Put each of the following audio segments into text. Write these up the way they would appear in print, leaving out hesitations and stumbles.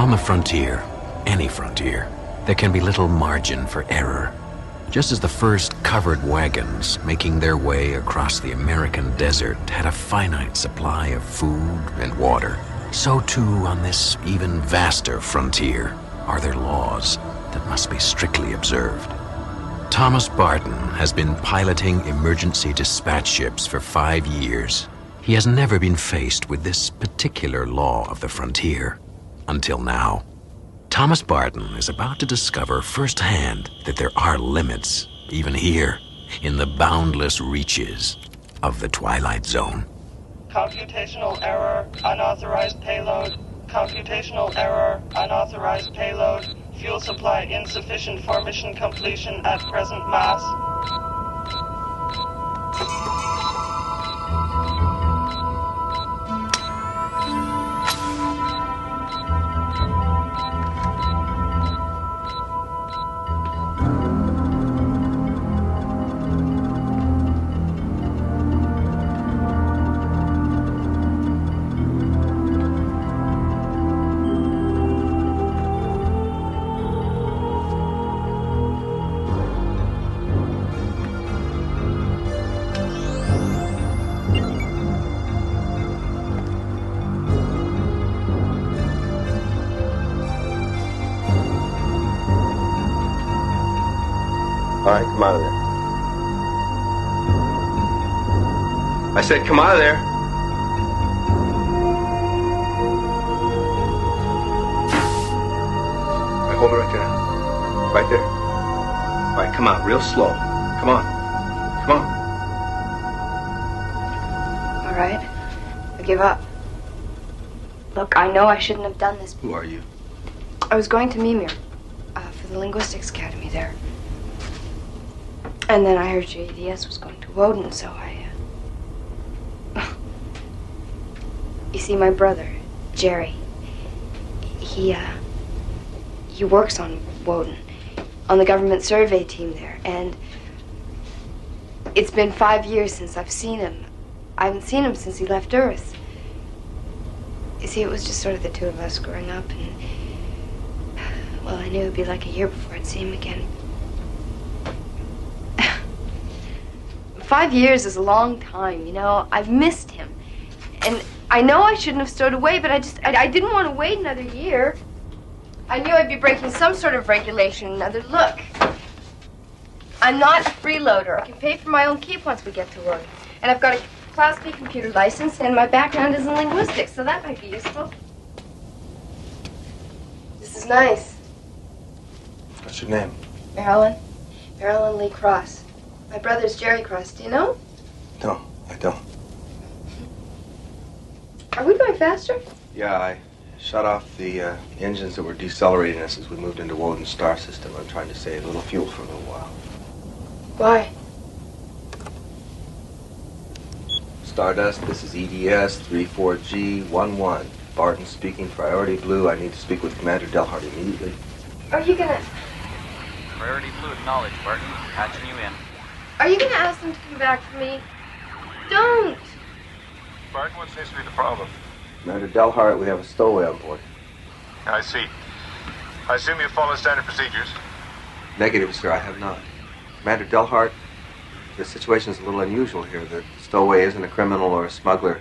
On the frontier, any frontier, there can be little margin for error. Just as the first covered wagons making their way across the American desert had a finite supply of food and water, so too on this even vaster frontier are there laws that must be strictly observed. Thomas Barton has been piloting emergency dispatch ships for 5 years. He has never been faced with this particular law of the frontier until now. Thomas Barton is about to discover firsthand that there are limits, even here, in the boundless reaches of the Twilight Zone. Computational error, unauthorized payload. Computational error, unauthorized payload. Fuel supply insufficient for mission completion at present mass. All right, come out of there. I said come out of there. All right, hold it right there. Right there. All right, come out real slow. Come on. Come on. All right. I give up. Look, I know I shouldn't have done this. Who are you? I was going to Mimir for the Linguistics Academy there. And then I heard your EDS was going to Woden, so I... You see, my brother, Jerry, he works on Woden, on the government survey team there, and it's been 5 years since I've seen him. I haven't seen him since he left Earth. You see, it was just sort of the two of us growing up, and, well, I knew it'd be like a year before I'd see him again. 5 years is a long time, you know. I've missed him. And I know I shouldn't have stowed away, but I didn't want to wait another year. I knew I'd be breaking some sort of regulation. Another look. I'm not a freeloader. I can pay for my own keep once we get to work. And I've got a Class B computer license, and my background is in linguistics, so that might be useful. This is nice. What's your name? Marilyn Lee Cross. My brother's Jerry Cross. Do you know? No, I don't. Are we going faster? Yeah, I shut off the engines that were decelerating us as we moved into Woden's star system. I'm trying to save a little fuel for a little while. Why? Stardust, this is EDS 34G11. Barton speaking, priority blue. I need to speak with Commander Delhart immediately. Are you gonna... Priority blue acknowledged, Barton. Patching you in. Are you gonna ask them to come back for me? Don't! Barton, what seems to be the problem? Commander Delhart, we have a stowaway on board. I see. I assume you follow standard procedures. Negative, sir, I have not. Commander Delhart, the situation is a little unusual here. The stowaway isn't a criminal or a smuggler.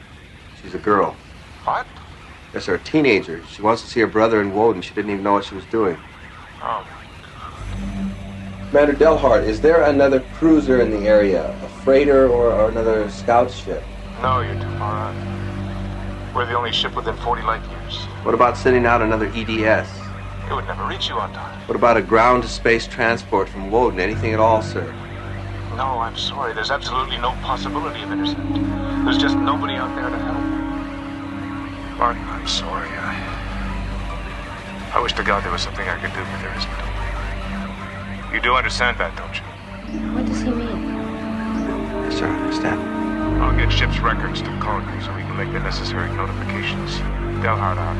She's a girl. What? Yes, sir, a teenager. She wants to see her brother in Woden. She didn't even know what she was doing. Oh. Commander Delhart, is there another cruiser in the area? A freighter or another scout ship? No, you're too far out. We're the only ship within 40 light years. What about sending out another EDS? It would never reach you on time. What about a ground-to-space transport from Woden? Anything at all, sir? No, I'm sorry. There's absolutely no possibility of intercept. There's just nobody out there to help. Barton, I'm sorry. I wish to God there was something I could do, but there isn't. You do understand that, don't you? What does he mean? Yes, sir, I understand. I'll get ship's records to Corcoran so we can make the necessary notifications. Delhart out.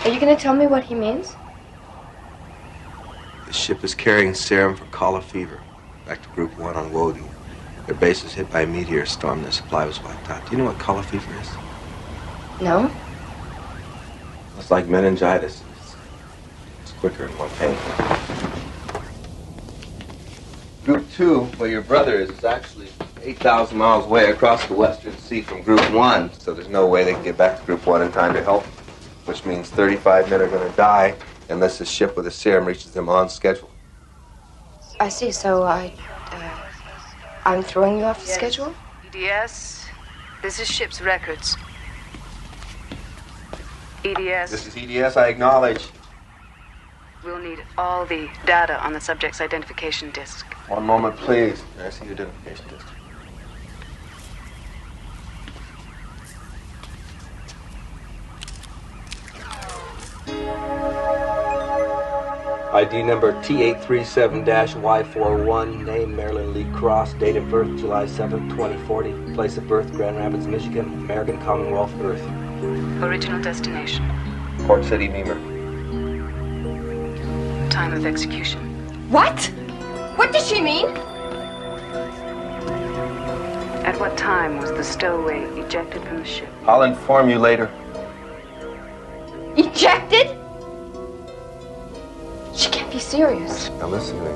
Are you gonna tell me what he means? The ship is carrying serum for cholera fever. Back to Group 1 on Woden. Their base was hit by a meteor storm. Their supply was wiped out. Do you know what cholera fever is? No? It's like meningitis. It's quicker and more painful. Group 2, where your brother is actually 8,000 miles away across the Western Sea from Group 1, so there's no way they can get back to Group 1 in time to help, which means 35 men are going to die unless the ship with the serum reaches them on schedule. I see, so I'm throwing you off the schedule? EDS, this is ship's records. EDS. This is EDS, I acknowledge. We'll need all the data on the subject's identification disc. One moment, please. I see your identification disc. ID number T837-Y41, name Marilyn Lee Cross, date of birth July 7th, 2040, place of birth Grand Rapids, Michigan, American Commonwealth, Earth. Original destination. Port City, Beamer. Time of execution. What? What does she mean? At what time was the stowaway ejected from the ship? I'll inform you later. Ejected? She can't be serious. Now listen to me.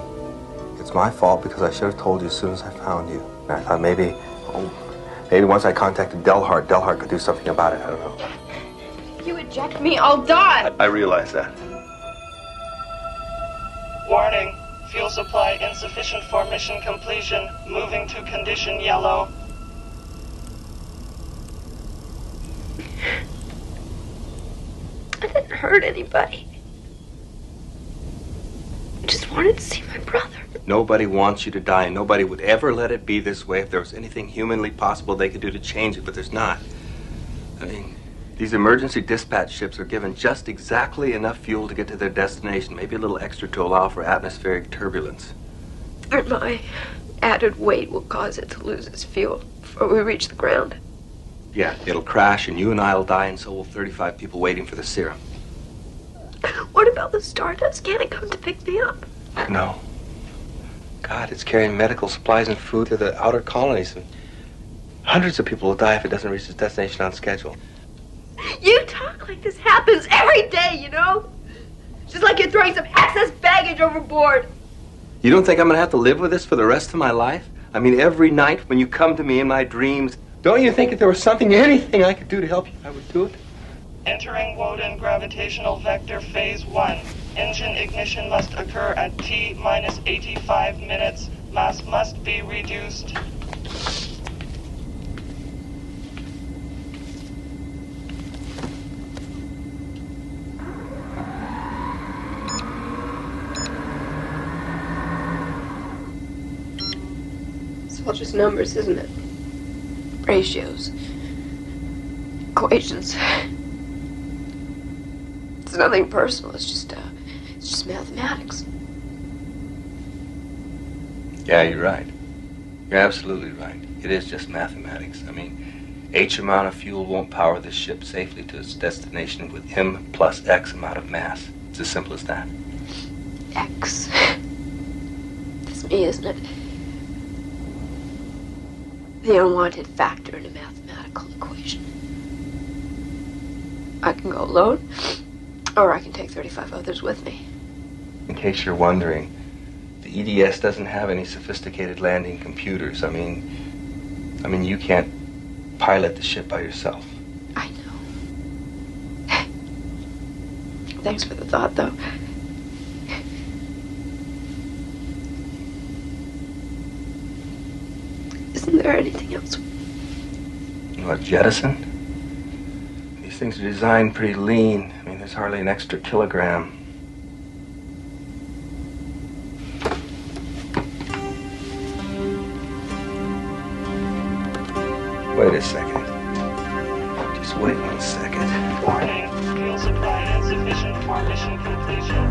It's my fault because I should have told you as soon as I found you. And I thought maybe once I contacted Delhart could do something about it. I don't know. If you eject me, I'll die. I realize that. Warning. Fuel supply insufficient for mission completion. Moving to condition yellow. I didn't hurt anybody. I just wanted to see my brother. Nobody wants you to die, and nobody would ever let it be this way if there was anything humanly possible they could do to change it, but there's not. I mean, these emergency dispatch ships are given just exactly enough fuel to get to their destination, maybe a little extra to allow for atmospheric turbulence. And my added weight will cause it to lose its fuel before we reach the ground. Yeah, it'll crash, and you and I will die, and so will 35 people waiting for the serum. What about the Stardust? Can't it come to pick me up? No. God, it's carrying medical supplies and food to the outer colonies, and hundreds of people will die if it doesn't reach its destination on schedule. You talk like this happens every day, you know? Just like you're throwing some excess baggage overboard. You don't think I'm gonna have to live with this for the rest of my life? I mean, every night when you come to me in my dreams, don't you think if there was something, anything I could do to help you, I would do it? Entering Woden gravitational vector phase 1. Engine ignition must occur at T-minus 85 minutes. Mass must be reduced. It's all just numbers, isn't it? Ratios. Equations. It's nothing personal. It's just mathematics. Yeah, you're right. You're absolutely right. It is just mathematics. I mean, H amount of fuel won't power this ship safely to its destination with M plus X amount of mass. It's as simple as that. X. That's me, isn't it? The unwanted factor in a mathematical equation. I can go alone, or I can take 35 others with me. In case you're wondering, the EDS doesn't have any sophisticated landing computers. I mean, you can't pilot the ship by yourself. I know. Thanks for the thought, though. Isn't there anything else? What, jettison? These things are designed pretty lean. I mean, there's hardly an extra kilogram. Wait a second. Just wait 1 second. Warning. Fuel supply insufficient for mission completion.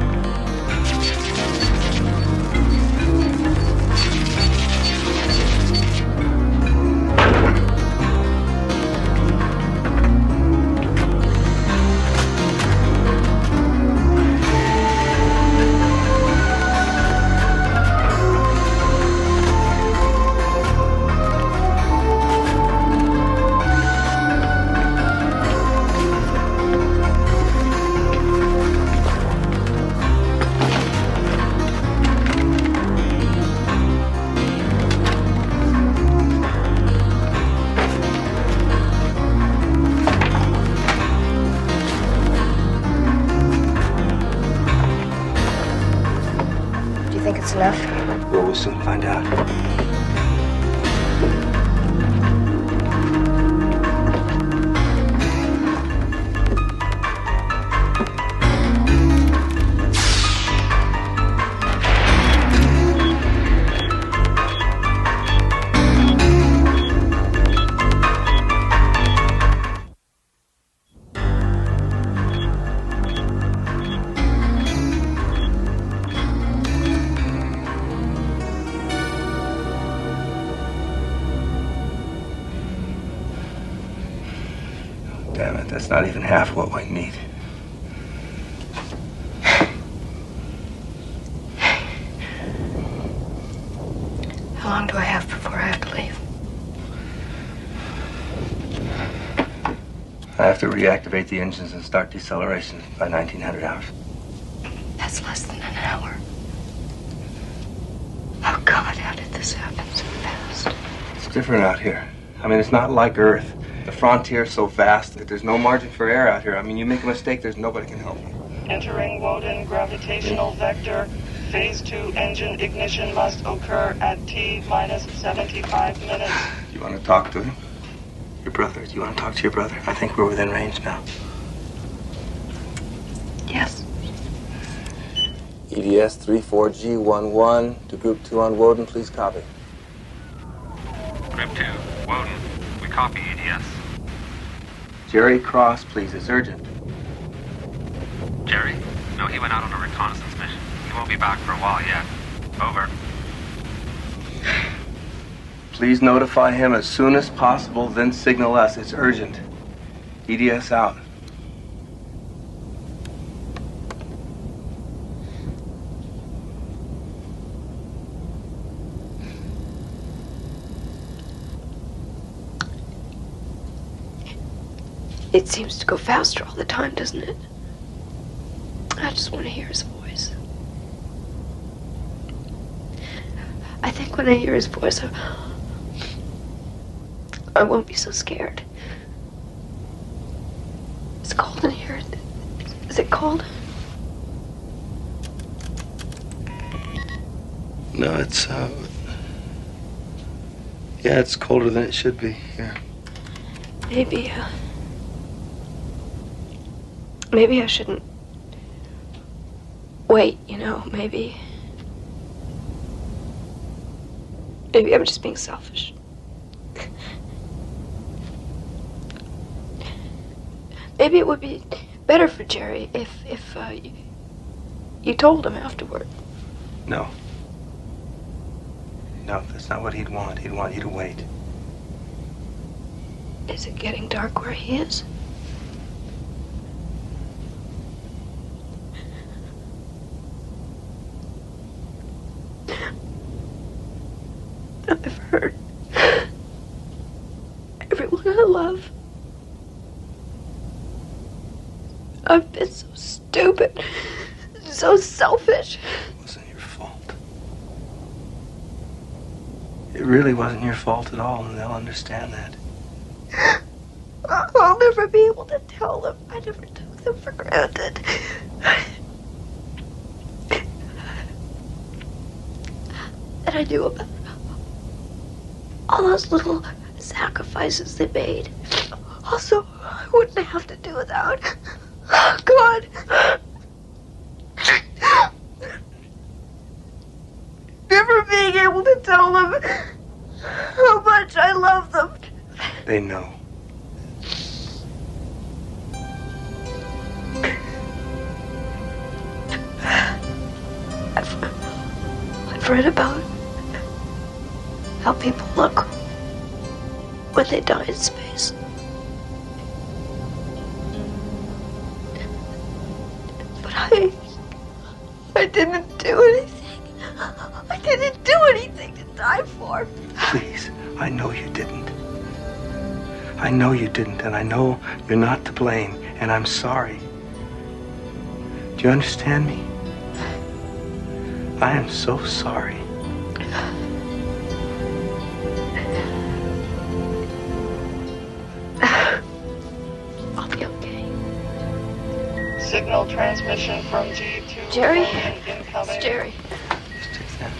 enough? Well, we'll soon find out. Damn it, that's not even half what we need. How long do I have before I have to leave? I have to reactivate the engines and start deceleration by 1900 hours. That's less than an hour. Oh, God, how did this happen so fast? It's different out here. I mean, it's not like Earth. The frontier's so vast that there's no margin for error out here. I mean, you make a mistake, there's nobody can help you. Entering Woden gravitational vector. Phase 2 engine ignition must occur at T minus 75 minutes. Do you want to talk to him? Your brother? Do you want to talk to your brother? I think we're within range now. Yes. EDS 34G11 to Group 2 on Woden, please copy. Group 2, Woden. We copy EDS. Jerry Cross, please. It's urgent. Jerry? No, he went out on a reconnaissance mission. He won't be back for a while yet. Over. Please notify him as soon as possible, then signal us. It's urgent. EDS out. It seems to go faster all the time, doesn't it? I just want to hear his voice. I think when I hear his voice, I won't be so scared. It's cold in here. Is it cold? No, it's, yeah, it's colder than it should be here. Maybe I shouldn't wait, you know, maybe I'm just being selfish. Maybe it would be better for Jerry if you told him afterward. No. No, that's not what he'd want. He'd want you to wait. Is it getting dark where he is? I've heard everyone I love. I've been so stupid, so selfish. It wasn't your fault. It really wasn't your fault at all, and they'll understand that. I'll never be able to tell them. I never took them for granted. That I knew about all those little sacrifices they made. Also, I wouldn't have to do without. Oh, God. Never being able to tell them how much I love them. They know. I've read about how people look when they die in space. But I didn't do anything. I didn't do anything to die for. Please, I know you didn't. I know you didn't, and I know you're not to blame, and I'm sorry. Do you understand me? I am so sorry. I'll be okay. Signal transmission from G2. Jerry? Incoming. It's Jerry. Just take the Yeah.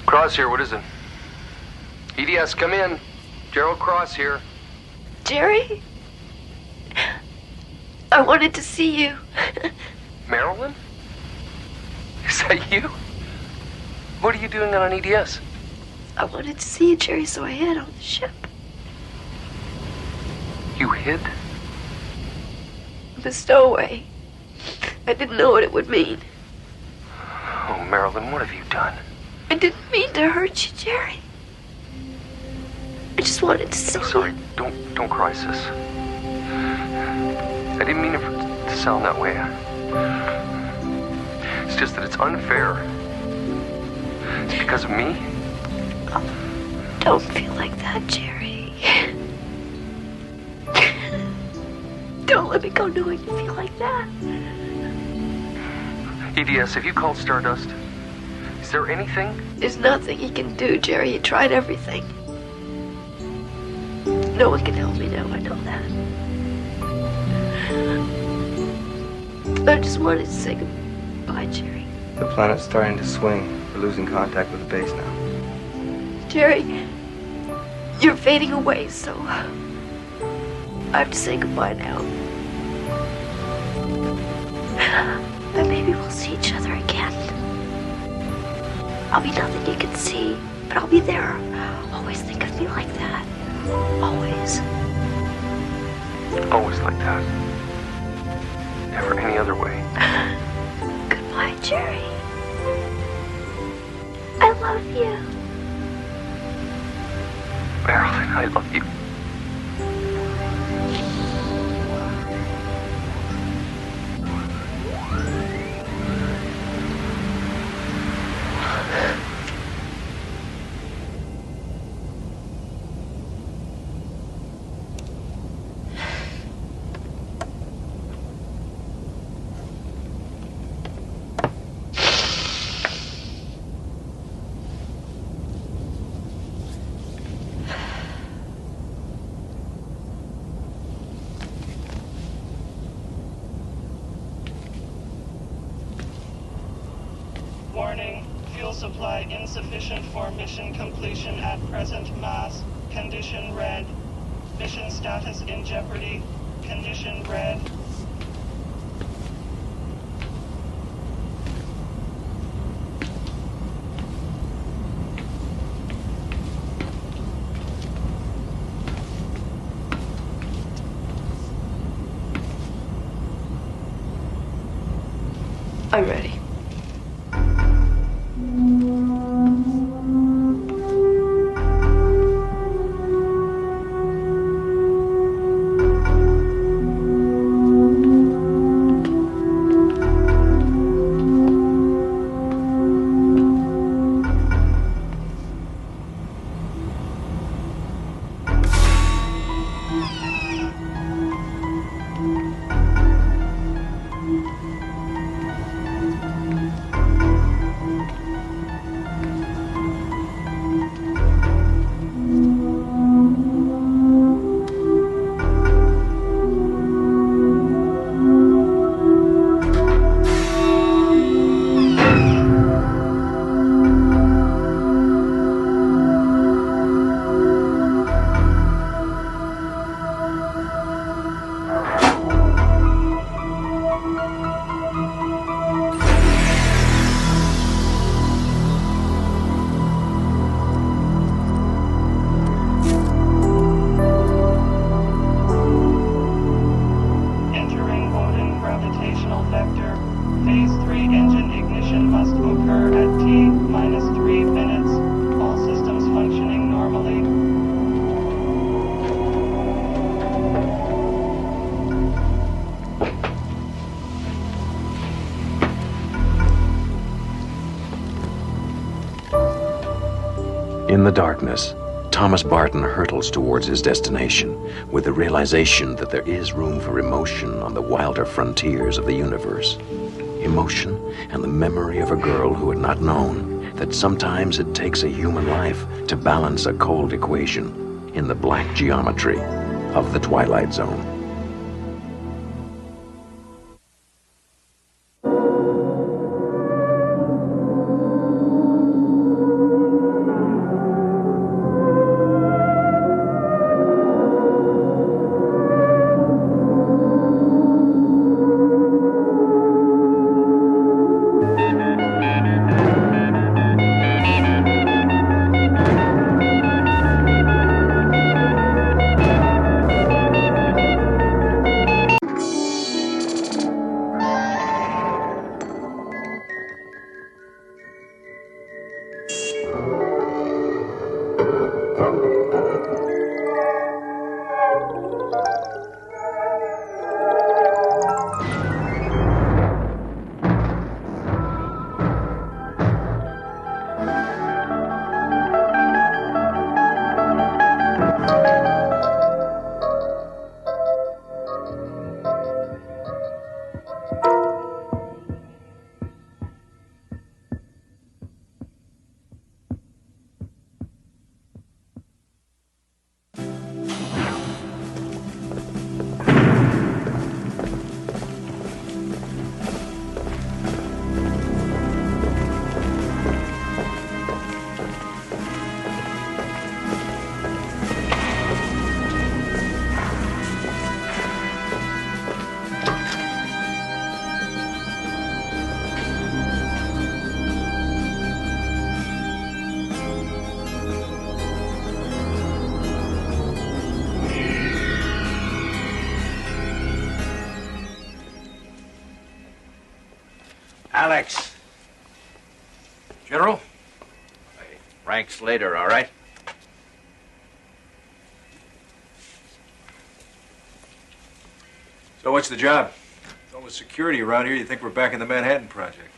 Cross here, what is it? EDS, come in. Gerald Cross here. Jerry? I wanted to see you. Marilyn? Is that you? What are you doing on EDS? I wanted to see you, Jerry, so I hid on the ship. You hid? The stowaway. I didn't know what it would mean. Oh, Marilyn, what have you done? I didn't mean to hurt you, Jerry. I just wanted to see I'm sorry. you. Don't cry, sis. I didn't mean it to sound that way. It's just that it's unfair. It's because of me. Oh, don't feel like that, Jerry. Don't let me go knowing you feel like that. EDS, have you called Stardust? Is there anything? There's nothing you can do, Jerry. You tried everything. No one can help me now, I know that. I just wanted to say goodbye, Jerry. The planet's starting to swing. We're losing contact with the base now. Jerry, you're fading away, so I have to say goodbye now. But maybe we'll see each other again. I'll be nothing you can see, but I'll be there. Always think of me like that. Always. Always like that. Never any other way. Goodbye, Jerry. I love you. Marilyn, I love you. Warning, fuel supply insufficient for mission completion at present. Mass. Condition red. Mission status in jeopardy. Condition red. I'm ready. In the darkness, Thomas Barton hurtles towards his destination with the realization that there is room for emotion on the wilder frontiers of the universe. Emotion and the memory of a girl who had not known that sometimes it takes a human life to balance a cold equation in the black geometry of the Twilight Zone. Alex. General? Hey, ranks later, all right? So what's the job? With all the security around here, you think we're back in the Manhattan Project.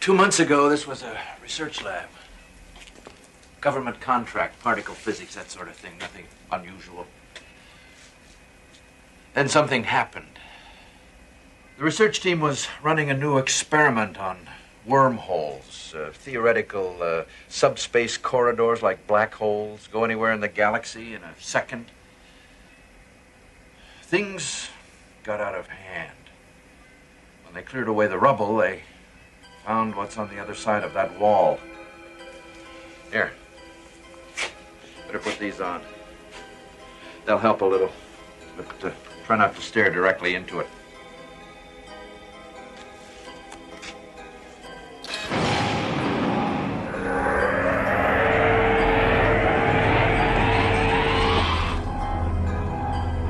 2 months ago, this was a research lab. Government contract, particle physics, that sort of thing, nothing unusual. Then something happened. The research team was running a new experiment on wormholes, theoretical subspace corridors like black holes, go anywhere in the galaxy in a second. Things got out of hand. When they cleared away the rubble, they found what's on the other side of that wall. Here. Better put these on. They'll help a little. But try not to stare directly into it.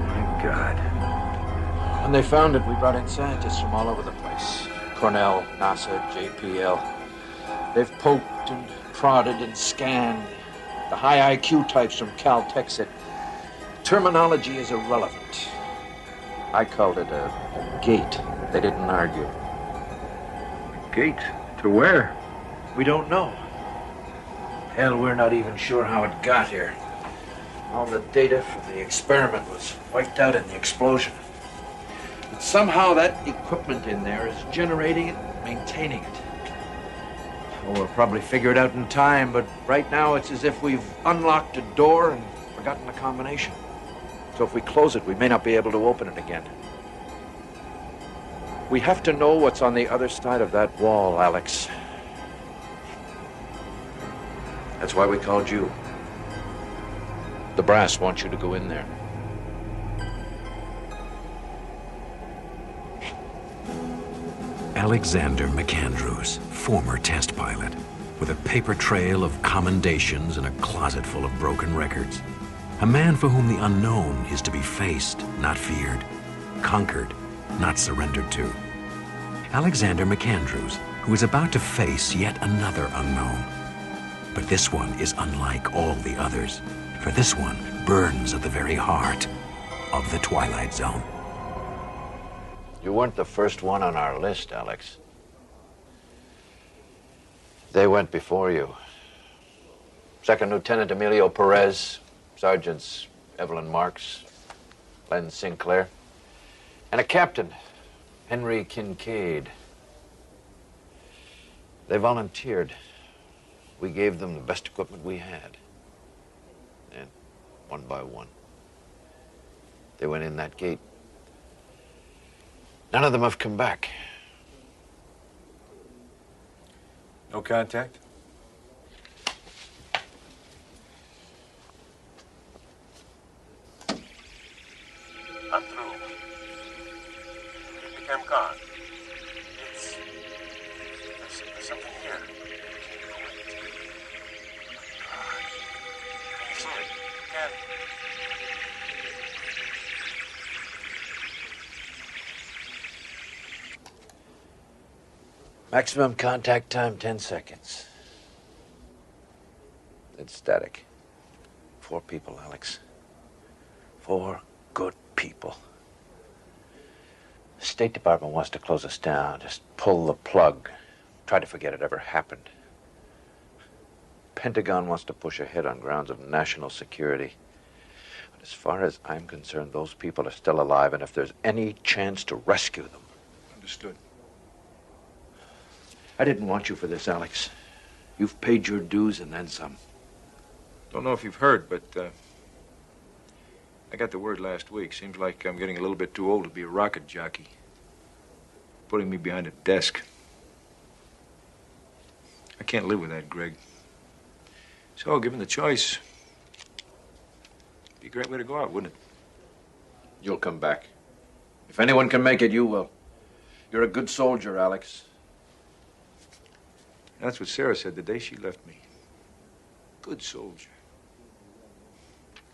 My God. When they found it, we brought in scientists from all over the place. Cornell, NASA, JPL. They've poked and prodded and scanned. The high IQ types from Caltech said terminology is irrelevant. I called it a gate. They didn't argue. Gate? To where? We don't know. Hell, we're not even sure how it got here. All the data from the experiment was wiped out in the explosion. But somehow that equipment in there is generating it, maintaining it. Well, we'll probably figure it out in time, but right now it's as if we've unlocked a door and forgotten the combination. So if we close it, we may not be able to open it again. We have to know what's on the other side of that wall, Alex. That's why we called you. The brass wants you to go in there. Alexander McAndrews, former test pilot, with a paper trail of commendations and a closet full of broken records. A man for whom the unknown is to be faced, not feared, conquered, not surrendered to. Alexander McAndrews, who is about to face yet another unknown. But this one is unlike all the others, for this one burns at the very heart of the Twilight Zone. You weren't the first one on our list, Alex. They went before you. Second Lieutenant Emilio Perez, Sergeants Evelyn Marks, Len Sinclair, and a captain, Henry Kincaid. They volunteered. We gave them the best equipment we had. And one by one, they went in that gate. None of them have come back. No contact? I'm through. It became gone. There's something here. Can you see it? Can. Maximum contact time, 10 seconds. It's static. 4 people, Alex. 4 good people. The State Department wants to close us down. Just pull the plug. Try to forget it ever happened. Pentagon wants to push ahead on grounds of national security. But as far as I'm concerned, those people are still alive, and if there's any chance to rescue them. Understood. I didn't want you for this, Alex. You've paid your dues and then some. Don't know if you've heard, but I got the word last week. Seems like I'm getting a little bit too old to be a rocket jockey. Putting me behind a desk. I can't live with that, Greg. So, given the choice, be a great way to go out, wouldn't it? You'll come back. If anyone can make it, you will. You're a good soldier, Alex. That's what Sarah said the day she left me. Good soldier.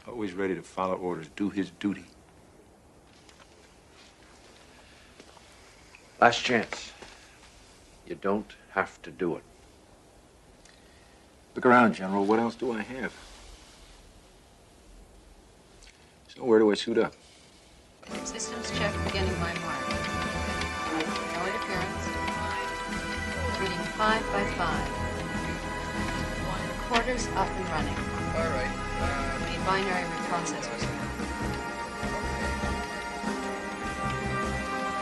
Always ready to follow orders, do his duty. Last chance. You don't have to do it. Look around, General. What else do I have? So where do I suit up? Systems check beginning by mark. No interference. Reading 5 by 5. Recorders up and running. All right. Read binary reprocessors.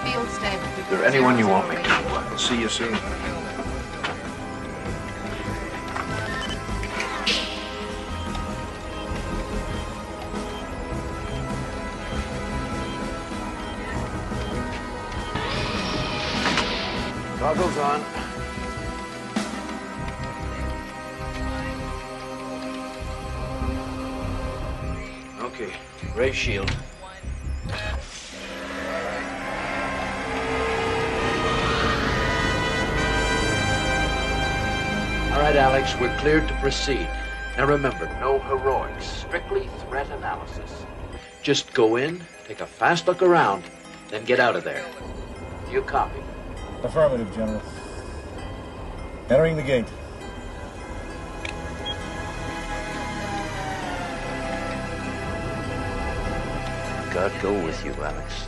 Field stable. Is there anyone you want me to? I'll see you soon. Goggles on. Okay, ray shield. All right, Alex, we're cleared to proceed. Now remember, no heroics, strictly threat analysis. Just go in, take a fast look around, then get out of there. You copy? Affirmative, General. Entering the gate. God go with you, Alex.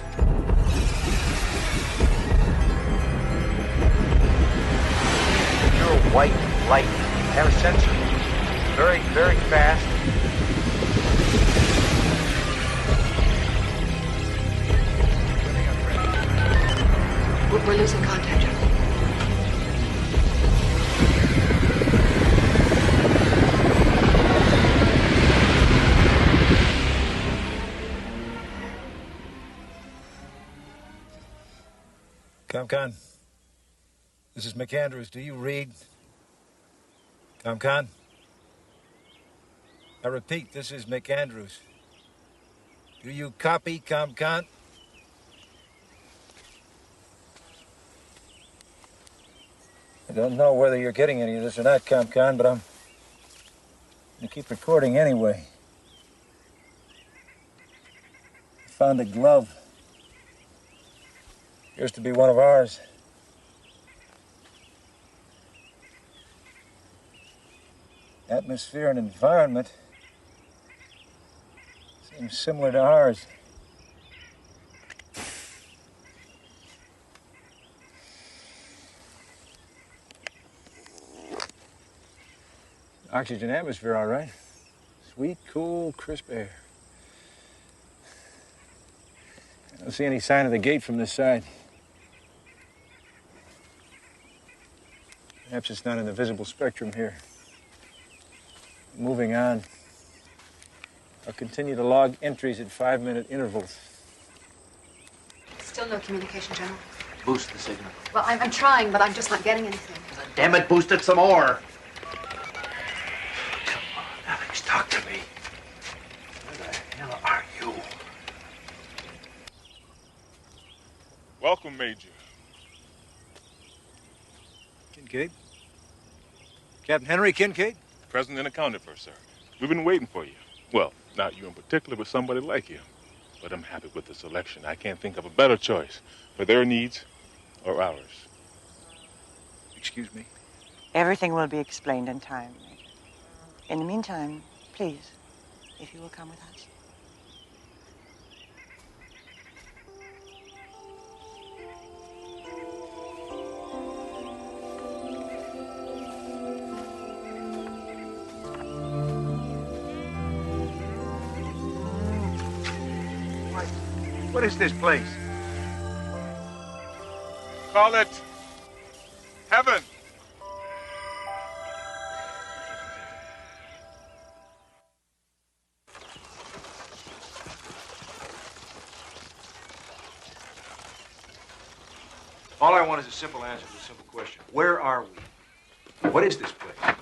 Pure white light. Have a sensor. Very, very fast. We're losing contact, General. ComCon. This is McAndrews. Do you read? ComCon? I repeat, this is McAndrews. Do you copy, ComCon? I don't know whether you're getting any of this or not, ComCon, but I'm going to keep recording anyway. I found a glove. Appears to be one of ours. Atmosphere and environment seems similar to ours. Oxygen atmosphere, all right. Sweet, cool, crisp air. I don't see any sign of the gate from this side. Perhaps it's not in the visible spectrum here. Moving on. I'll continue to log entries at 5-minute intervals. Still no communication, General. Boost the signal. Well, I'm trying, but I'm just not getting anything. Damn it, boost it some more. Come on, Alex, talk to me. Where the hell are you? Welcome, Major. Kincaid? Captain Henry Kincaid? Present and accounted for, sir. We've been waiting for you. Well, not you in particular, but somebody like you. But I'm happy with the selection. I can't think of a better choice for their needs or ours. Excuse me? Everything will be explained in time, Major. In the meantime, please, if you will come with us. What is this place? Call it heaven. All I want is a simple answer to a simple question. Where are we? What is this place?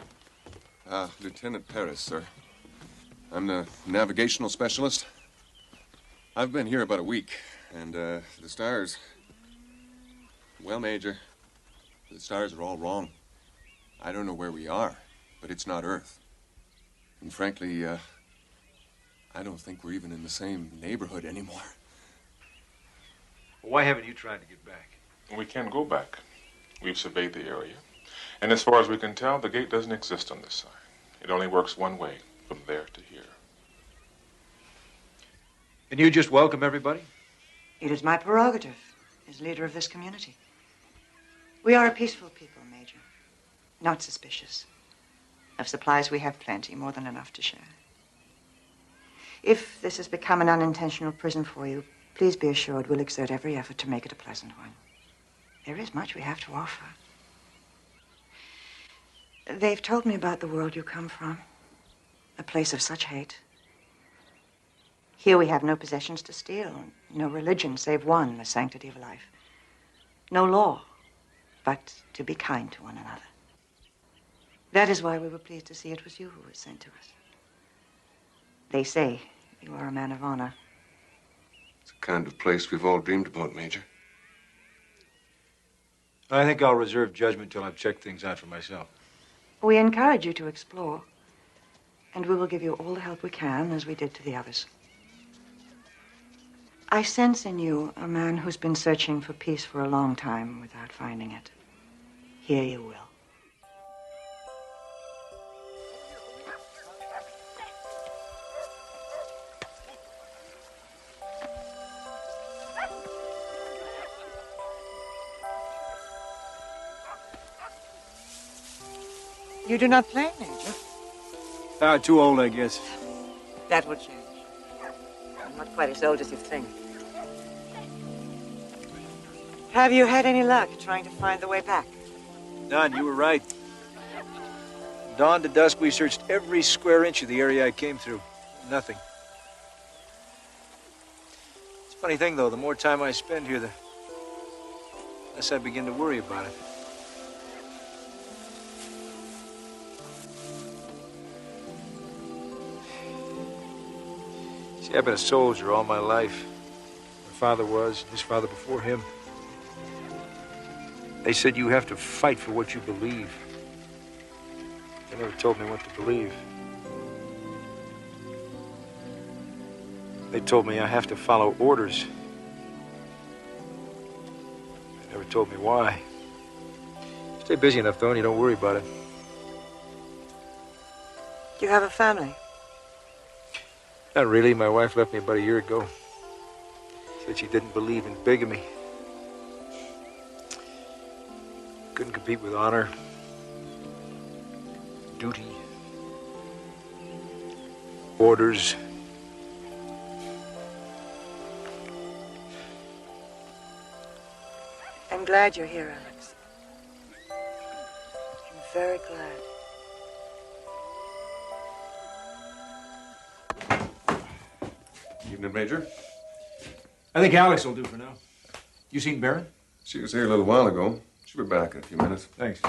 Lieutenant Paris, sir. I'm the navigational specialist. I've been here about a week, and the stars... Well, Major, the stars are all wrong. I don't know where we are, but it's not Earth. And frankly, I don't think we're even in the same neighborhood anymore. Why haven't you tried to get back? We can't go back. We've surveyed the area. And as far as we can tell, the gate doesn't exist on this side. It only works one way, from there to here. And you just welcome everybody? It is my prerogative as leader of this community. We are a peaceful people, Major. Not suspicious. Of supplies, we have plenty, more than enough to share. If this has become an unintentional prison for you, please be assured we'll exert every effort to make it a pleasant one. There is much we have to offer. They've told me about the world you come from, a place of such hate. Here we have no possessions to steal, no religion save one, the sanctity of life. No law, but to be kind to one another. That is why we were pleased to see it was you who was sent to us. They say you are a man of honor. It's the kind of place we've all dreamed about, Major. I think I'll reserve judgment till I've checked things out for myself. We encourage you to explore, and we will give you all the help we can, as we did to the others. I sense in you a man who's been searching for peace for a long time without finding it. Here you will. You do not play, Major? Too old, I guess. That will change. I'm not quite as old as you think. Have you had any luck trying to find the way back? None, you were right. Dawn to dusk, we searched every square inch of the area I came through. Nothing. It's a funny thing, though. The more time I spend here, the less I begin to worry about it. See, I've been a soldier all my life. My father was, and his father before him. They said you have to fight for what you believe. They never told me what to believe. They told me I have to follow orders. They never told me why. Stay busy enough, though, and you don't worry about it. Do you have a family? Not really. My wife left me about a year ago. Said she didn't believe in bigamy. Couldn't compete with honor, duty, orders. I'm glad you're here, Alex. I'm very glad. Evening, Major. I think Alex will do for now. You seen Barron? She was here a little while ago. She'll be back in a few minutes. Thanks.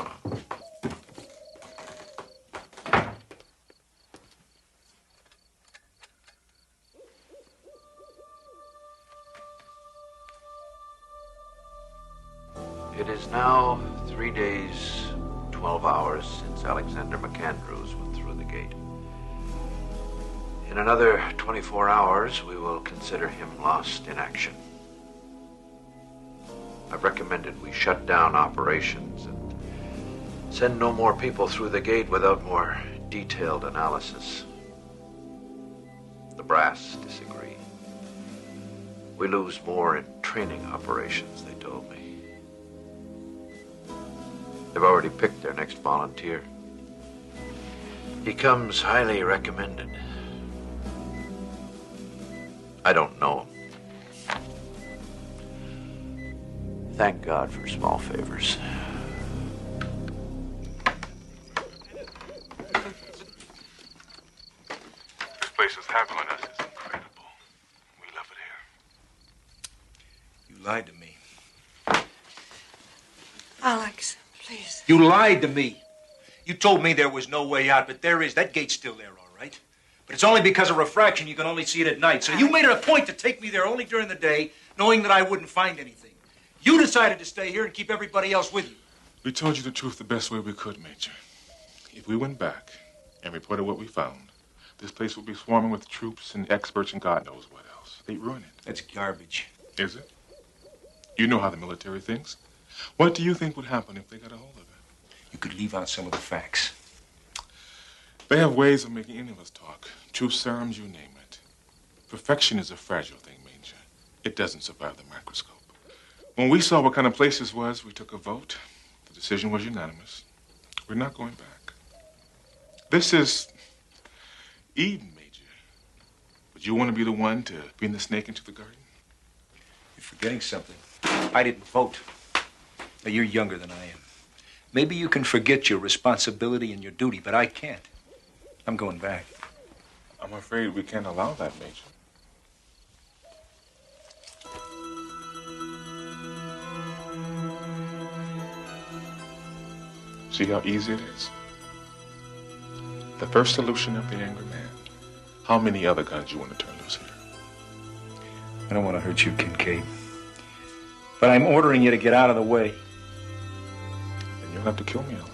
It is now 3 days, 12 hours since Alexander McAndrews went through the gate. In another 24 hours, we will consider him lost in action. I've recommended we shut down operations and send no more people through the gate without more detailed analysis. The brass disagree. We lose more in training operations, they told me. They've already picked their next volunteer. He comes highly recommended. I don't know him. Thank God for small favors. This place is happy on us. It's incredible. We love it here. You lied to me. Alex, please. You lied to me. You told me there was no way out, but there is. That gate's still there, all right? But it's only because of refraction you can only see it at night. So you made it a point to take me there only during the day, knowing that I wouldn't find anything. You decided to stay here and keep everybody else with you. We told you the truth the best way we could, Major. If we went back and reported what we found, this place would be swarming with troops and experts and God knows what else. They'd ruin it. That's garbage. Is it? You know how the military thinks. What do you think would happen if they got a hold of it? You could leave out some of the facts. They have ways of making any of us talk. Truth serums, you name it. Perfection is a fragile thing, Major. It doesn't survive the microscope. When we saw what kind of place this was, we took a vote. The decision was unanimous. We're not going back. This is Eden, Major. Would you want to be the one to bring the snake into the garden? You're forgetting something. I didn't vote. Now, you're younger than I am. Maybe you can forget your responsibility and your duty, but I can't. I'm going back. I'm afraid we can't allow that, Major. See how easy it is? The first solution of the angry man. How many other guns you want to turn loose here? I don't want to hurt you, Kincaid. But I'm ordering you to get out of the way. Then you'll have to kill me, Alex.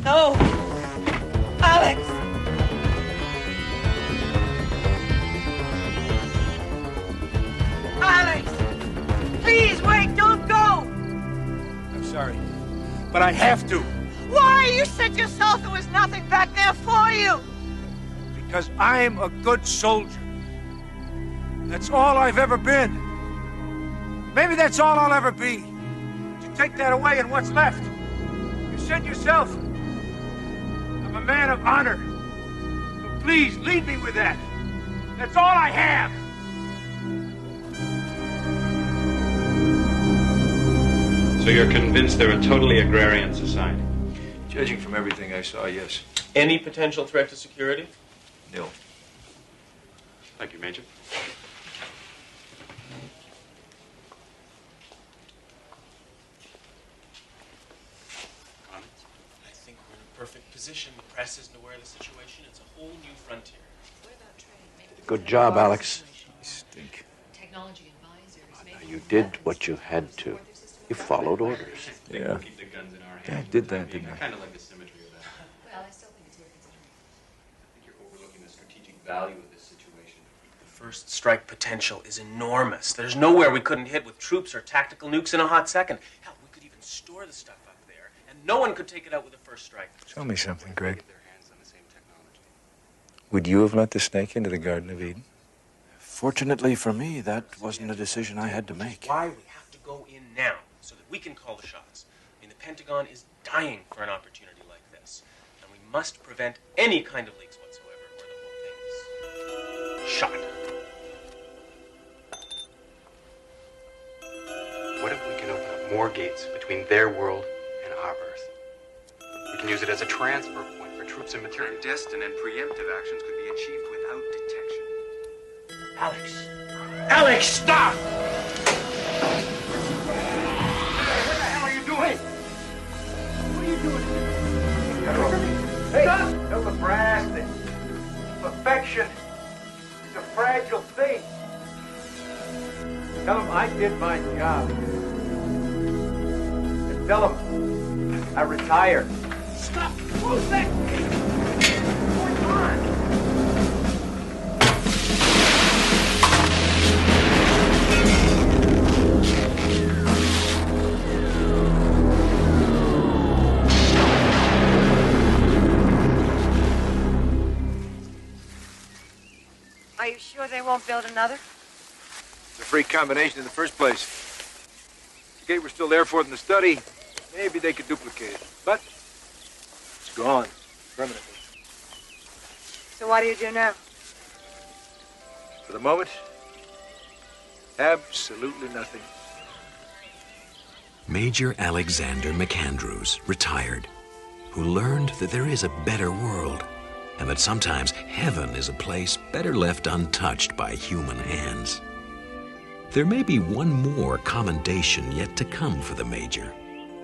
No! Alex! Alex! Please wait, don't go! I'm sorry, but I have to. Why? You said yourself there was nothing back there for you! Because I'm a good soldier. That's all I've ever been. Maybe that's all I'll ever be. You take that away and what's left? You said yourself, I'm a man of honor. So please, lead me with that. That's all I have. So you're convinced they're a totally agrarian society? Judging from everything I saw, yes. Any potential threat to security? Nil. Thank you, Major. I think we're in a perfect position. The press isn't aware of the situation. It's a whole new frontier. Good job, Alex. You stink. Technology advisors. You did what you had to. You followed orders. Yeah. Keep the guns in our hands. Yeah, I did that, didn't I? kind of like the symmetry of that. Well, I still think it's worth considering. I think you're overlooking the strategic value of this situation. The first strike potential is enormous. There's nowhere we couldn't hit with troops or tactical nukes in a hot second. Hell, we could even store the stuff up there, and no one could take it out with a first strike. Tell me something, Greg. Would you have let the snake into the Garden of Eden? Fortunately for me, that wasn't a decision I had to make. Why we have to go in now, so that we can call the shots. I mean, the Pentagon is dying for an opportunity like this, and we must prevent any kind of leaks whatsoever, or the whole thing is shot. more gates between their world and our Earth. We can use it as a transfer point for troops and material. Clandestine and preemptive actions could be achieved without detection. Alex! Alex, stop! What the hell are you doing? What are you doing? Hey, tell the brass that perfection is a fragile thing. Tell them I did my job. And tell them I retired. Stop! Close that gate! What's on? Are you sure they won't build another? It's a freak combination in the first place. If the gate were still there for them to study, maybe they could duplicate it. But it's gone permanently. So what do you do now? For the moment, absolutely nothing. Major Alexander McAndrews, retired, who learned that there is a better world and that sometimes heaven is a place better left untouched by human hands. There may be one more commendation yet to come for the Major,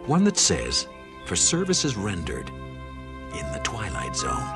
one that says, for services rendered in the Twilight Zone.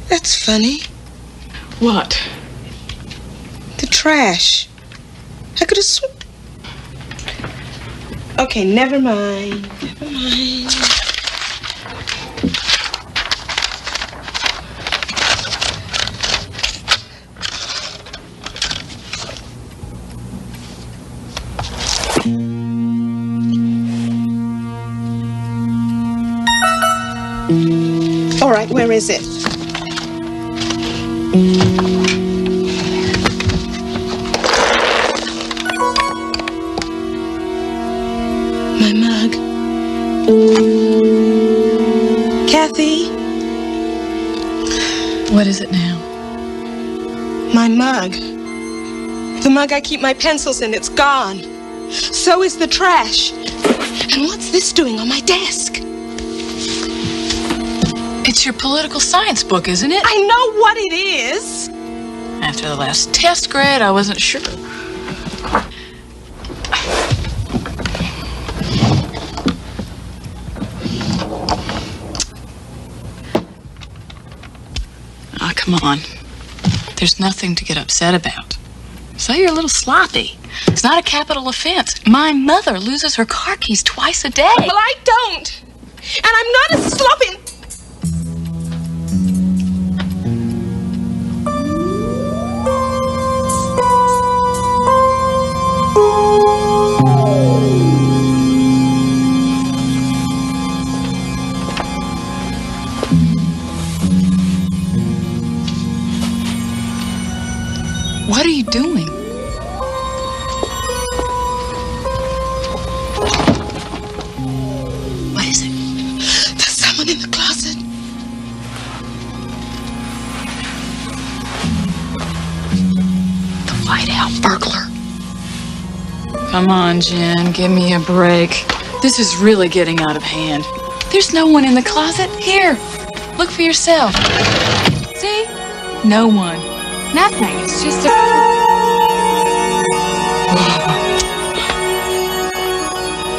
That's funny. What? The trash. I could have Okay, never mind. Never mind. All right, where is it? My mug. Kathy? What is it now? My mug. The mug I keep my pencils in, it's gone. So is the trash. And what's this doing on my desk? It's your political science book, isn't it? I know what it is. After the last test grade, I wasn't sure. Ah, come on. There's nothing to get upset about. So you're a little sloppy. It's not a capital offense. My mother loses her car keys twice a day. Well, I don't. And I'm not as sloppy. What are you doing? What is it? There's someone in the closet. The Whiteout burglar. Come on, Jen, give me a break. This is really getting out of hand. There's no one in the closet. Here, look for yourself. See? No one. Nothing. It's just a...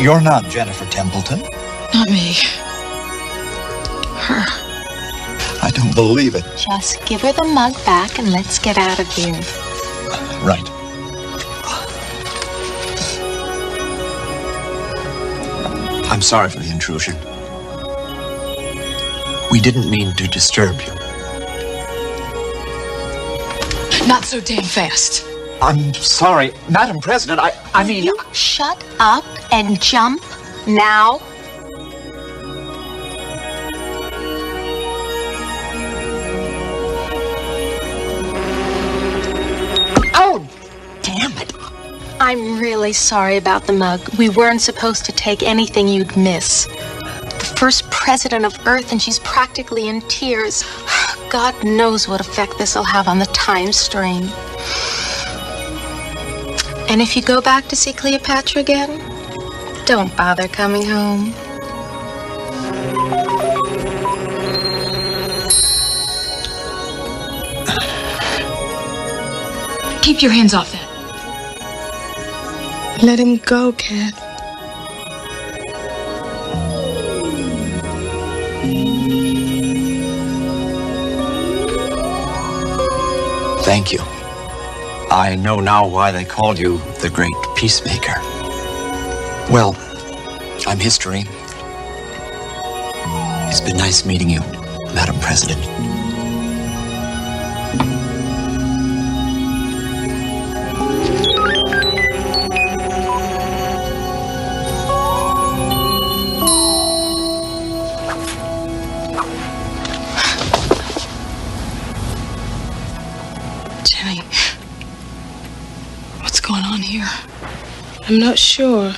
You're not Jennifer Templeton. Not me. Her. I don't believe it. Just give her the mug back and let's get out of here. Right. I'm sorry for the intrusion. We didn't mean to disturb you. Not so damn fast. I'm sorry, Madam President, I mean... You shut up and jump now. Oh, damn it. I'm really sorry about the mug. We weren't supposed to take anything you'd miss. The first president of Earth, and she's practically in tears. God knows what effect this will have on the time stream. And if you go back to see Cleopatra again, don't bother coming home. Keep your hands off that. Let him go, Kath. Thank you. I know now why they called you the Great Peacemaker. Well, I'm history. It's been nice meeting you, Madam President. Jenny, what's going on here? I'm not sure.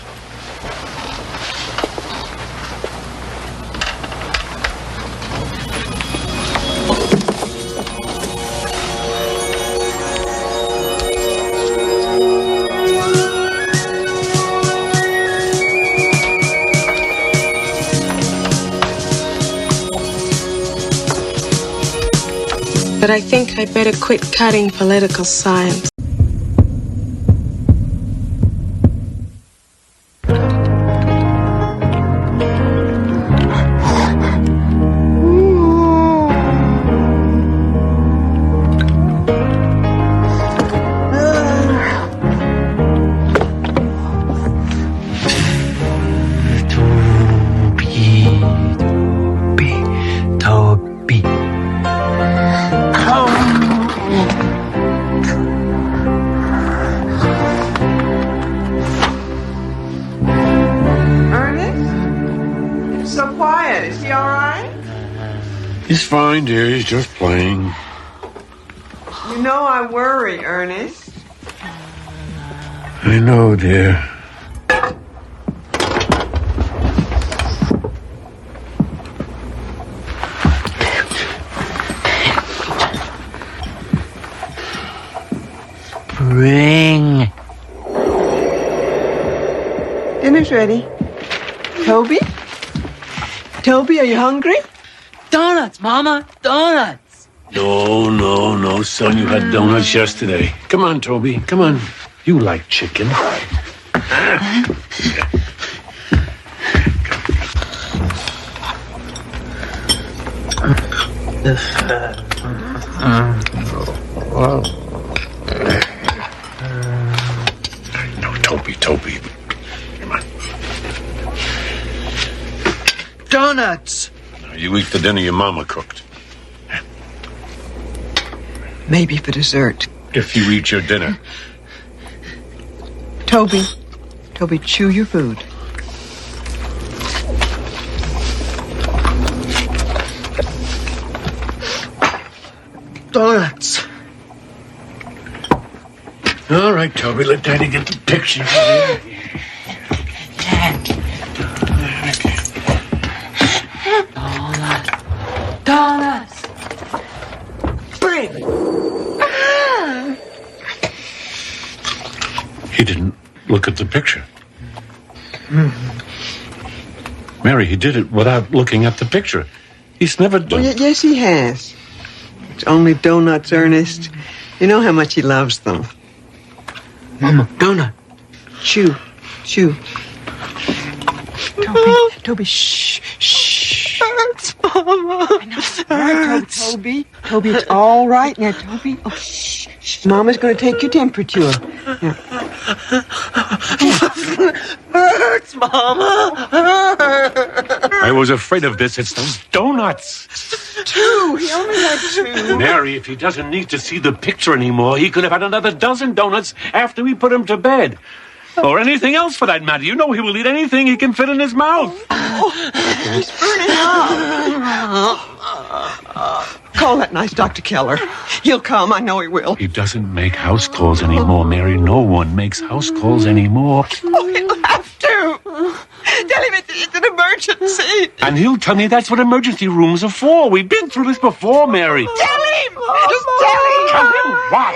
But I think I'd better quit cutting political science. He's fine, dear. He's just playing. You know I worry, Ernest. I know, dear. Bring. Dinner's ready. Toby? Toby, are you hungry? Donuts, Mama, donuts. No, son. You had donuts yesterday. Come on, Toby. Come on. You like chicken. No, Toby. Come on. Donuts. You eat the dinner your mama cooked. Maybe for dessert. If you eat your dinner. Toby, chew your food. Donuts. All right, Toby, let Daddy get the picture. Donuts. Bring. He didn't look at the picture. Mary, he did it without looking at the picture. He's never done it. Yes, he has. It's only donuts, Ernest. You know how much he loves them. Mama, donut. Chew. Toby, shh. Hurts, Mama. I know. All right, Toby, it's all right now, Toby. Oh, shh. Mama's going to take your temperature. Now. Hurts, Mama. Hurts. I was afraid of this. It's those donuts. 2. He only had 2. Mary, if he doesn't need to see the picture anymore, he could have had another dozen donuts after we put him to bed. Or anything else for that matter. You know he will eat anything he can fit in his mouth. He's burning up. Call that nice Dr. Keller. He'll come. I know he will. He doesn't make house calls anymore, Mary. No one makes house calls anymore. Oh, he'll have to. Tell him it's an emergency. And he'll tell me that's what emergency rooms are for. We've been through this before, Mary. Tell him. Just tell him. Tell him what?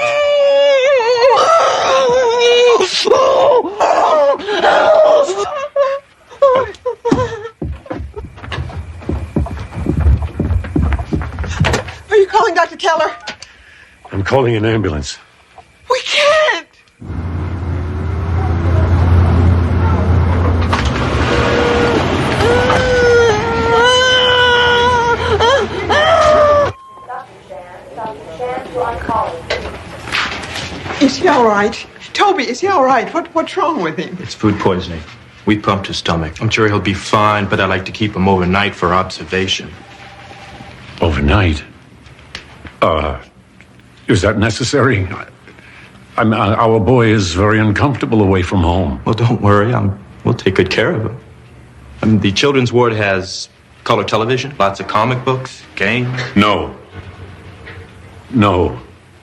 Are you calling Dr. Keller? I'm calling an ambulance. We can't. Is he all right? Toby, is he all right? What's wrong with him? It's food poisoning. We pumped his stomach. I'm sure he'll be fine, but I like to keep him overnight for observation. Overnight? Is that necessary? Our boy is very uncomfortable away from home. Well, don't worry. We'll take good care of him. The children's ward has color television, lots of comic books, games. No.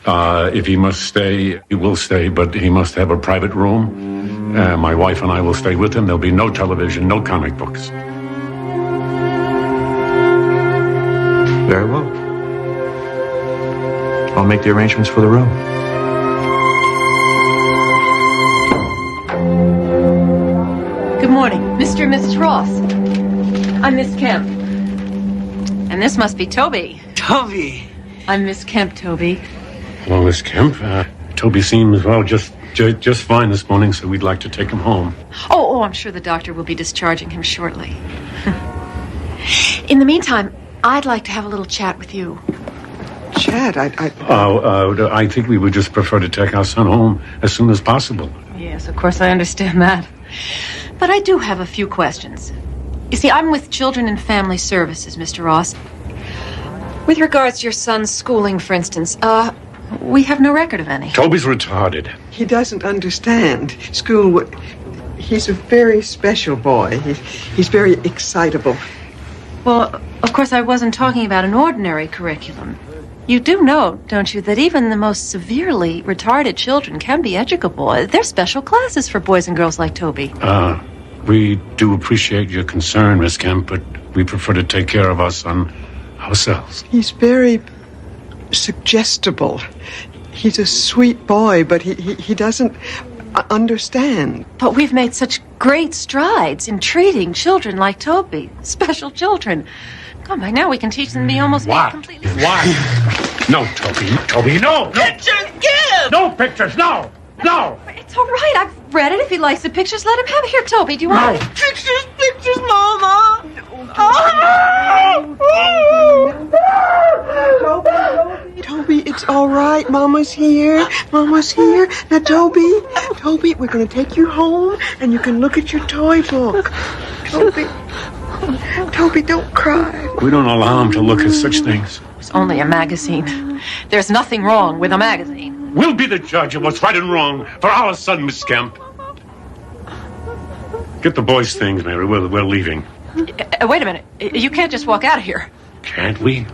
If he must stay, he will stay, but he must have a private room. My wife and I will stay with him. There'll be no television, no comic books. Very well. I'll make the arrangements for the room. Good morning, Mr. and Mrs. Ross. I'm Miss Kemp. And this must be Toby. Toby. I'm Miss Kemp, Toby. Hello, Miss Kemp. Toby seems, well, just fine this morning, so we'd like to take him home. Oh, I'm sure the doctor will be discharging him shortly. In the meantime, I'd like to have a little chat with you. Chad, I think we would just prefer to take our son home as soon as possible. Yes, of course, I understand that. But I do have a few questions. You see, I'm with Children and Family Services, Mr. Ross. With regards to your son's schooling, for instance, we have no record of any. Toby's retarded. He doesn't understand school. He's a very special boy. He's very excitable. Well, of course, I wasn't talking about an ordinary curriculum. You do know, don't you, that even the most severely retarded children can be educable. There's special classes for boys and girls like Toby. We do appreciate your concern, Miss Kemp, but we prefer to take care of our son ourselves. He's very suggestible. He's a sweet boy, but he doesn't understand. But we've made such great strides in treating children like Toby, special children. Come, by now we can teach them to be almost completely... Why? No, Toby, no! Pictures, give! No pictures, no! It's all right, I've read it. If he likes the pictures, let him have it. Here, Toby, do you want it? Pictures, Mama! Toby, it's all right. Mama's here. Now, Toby, we're going to take you home, and you can look at your toy book. Toby, don't cry. We don't allow him to look at such things. It's only a magazine. There's nothing wrong with a magazine. We'll be the judge of what's right and wrong for our son, Miss Kemp. Get the boys' things, Mary. We're leaving. Wait a minute. You can't just walk out of here. Can't we?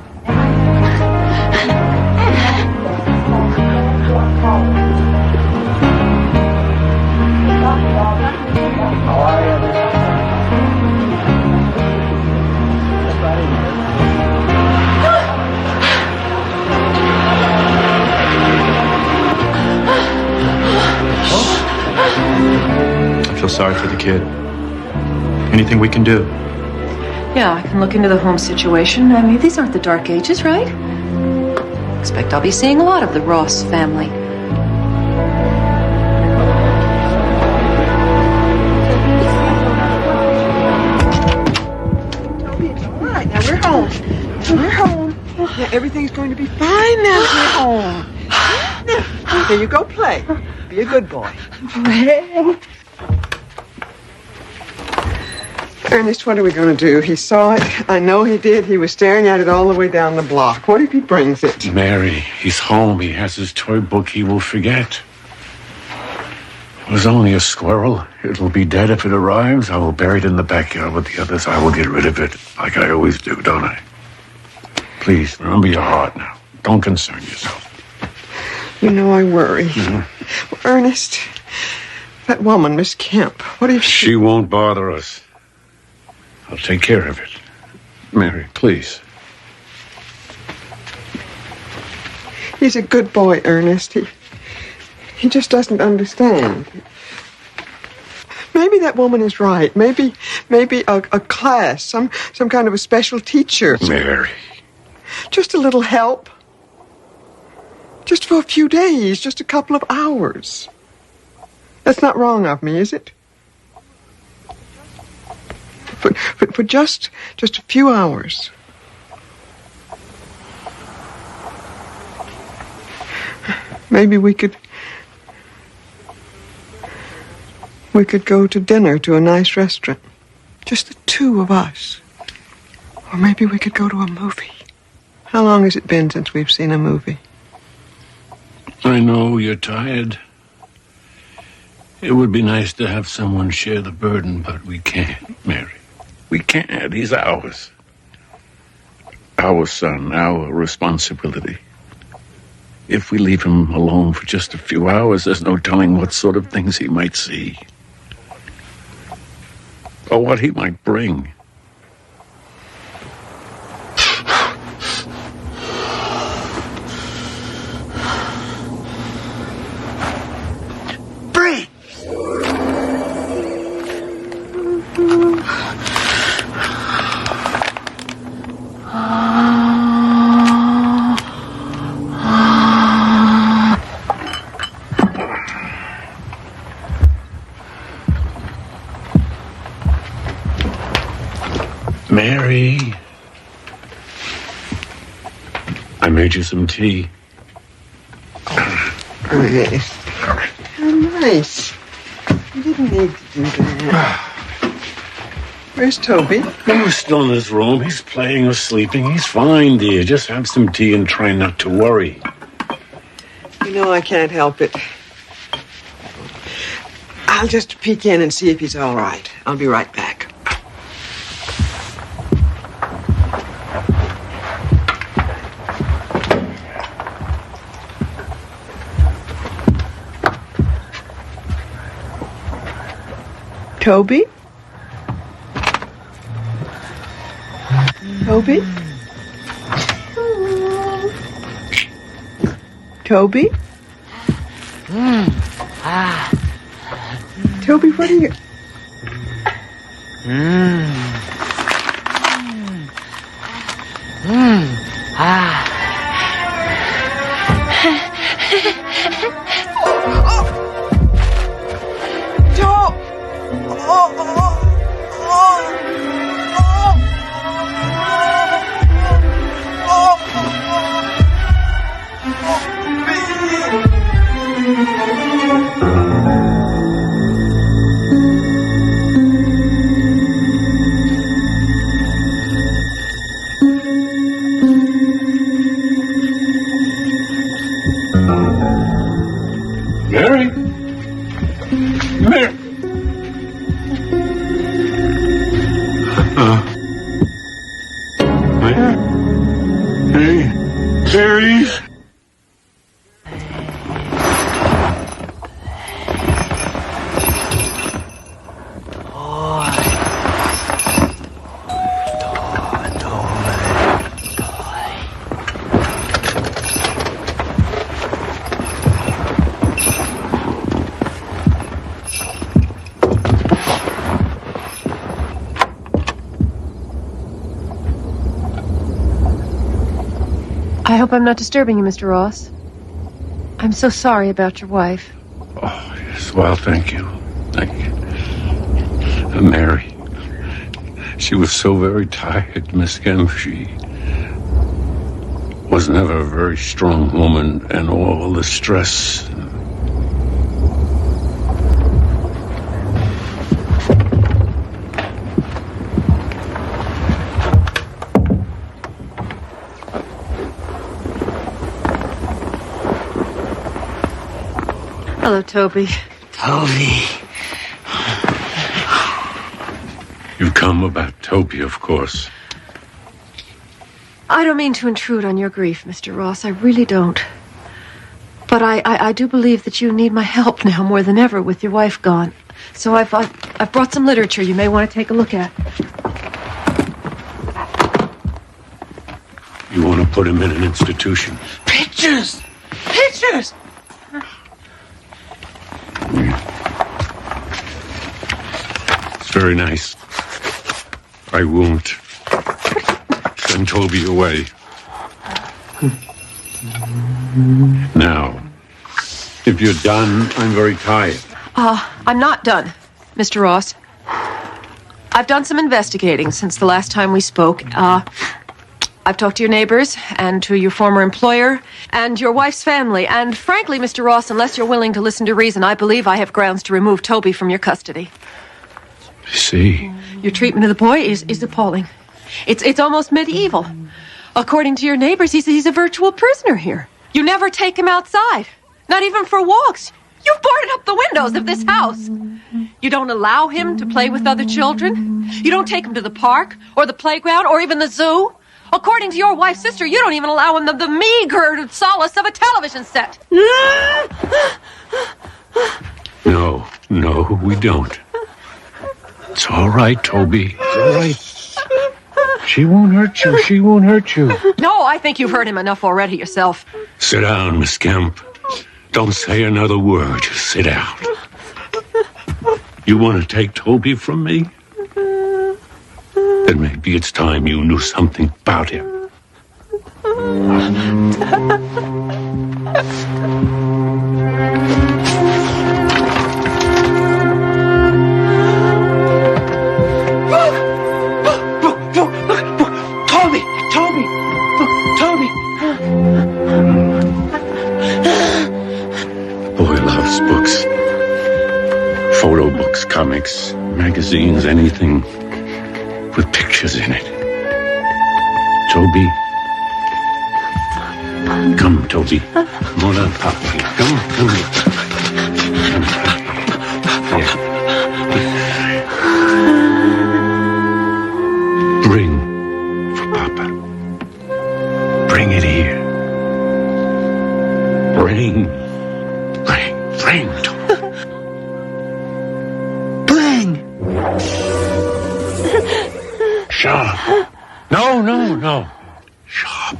I feel sorry for the kid. Anything we can do? Yeah, I can look into the home situation. I mean, these aren't the dark ages, right? Expect I'll be seeing a lot of the Ross family. Toby, it's all right. Now we're home. Now everything's going to be fine now we're home. Now, here you go play. Be a good boy. Ernest, what are we going to do? He saw it. I know he did. He was staring at it all the way down the block. What if he brings it? Mary, he's home. He has his toy book. He will forget. It was only a squirrel. It will be dead if it arrives. I will bury it in the backyard with the others. I will get rid of it, like I always do, don't I? Please, remember your heart now. Don't concern yourself. You know I worry. Well, Ernest, that woman, Miss Kemp, what if She won't bother us. I'll take care of it. Mary, please. He's a good boy, Ernest. He just doesn't understand. Maybe that woman is right. Maybe a class, some kind of a special teacher. Mary. Just a little help. Just for a few days, just a couple of hours. That's not wrong of me, is it? For just a few hours. Maybe we could go to dinner to a nice restaurant. Just the two of us. Or maybe we could go to a movie. How long has it been since we've seen a movie? I know you're tired. It would be nice to have someone share the burden, but we can't, Mary. We can't. He's ours. Our son, our responsibility. If we leave him alone for just a few hours, there's no telling what sort of things he might see. Or what he might bring. Mary, I made you some tea. Ernest. How nice. You didn't need to do that. Where's Toby? He's still in his room. He's playing or sleeping. He's fine, dear. Just have some tea and try not to worry. You know I can't help it. I'll just peek in and see if he's all right. I'll be right back. Toby? Toby? Toby? Toby, what are you... Mary? Mary? Mary? I hope I'm not disturbing you, Mr. Ross. I'm so sorry about your wife. Oh, yes. Well, thank you. Thank you. Mary. She was so very tired, Miss Kemp. She was never a very strong woman, and all the stress. Hello, Toby. Toby. You've come about Toby, of course. I don't mean to intrude on your grief, Mr. Ross. I really don't. But I do believe that you need my help now more than ever with your wife gone. So I've brought some literature you may want to take a look at. You want to put him in an institution? Pictures! Pictures! It's very nice. I won't send Toby away. Now, if you're done, I'm very tired. I'm not done, Mr. Ross. I've done some investigating since the last time we spoke. I've talked to your neighbors and to your former employer and your wife's family. And frankly, Mr. Ross, unless you're willing to listen to reason, I believe I have grounds to remove Toby from your custody. I see. Your treatment of the boy is appalling. It's almost medieval. According to your neighbors, he's a virtual prisoner here. You never take him outside, not even for walks. You've boarded up the windows of this house. You don't allow him to play with other children. You don't take him to the park or the playground or even the zoo. According to your wife's sister, you don't even allow him the meager solace of a television set. No, we don't. It's all right, Toby. It's all right. She won't hurt you. She won't hurt you. No, I think you've heard him enough already yourself. Sit down, Miss Kemp. Don't say another word. Just sit down. You want to take Toby from me? Then maybe it's time you knew something about him. Books, photo books, comics, magazines, anything with pictures in it. Toby. Come, Toby. Come on, Papa. Come here. Bring for Papa. Bring it here. Bring. Sharp. No. Sharp.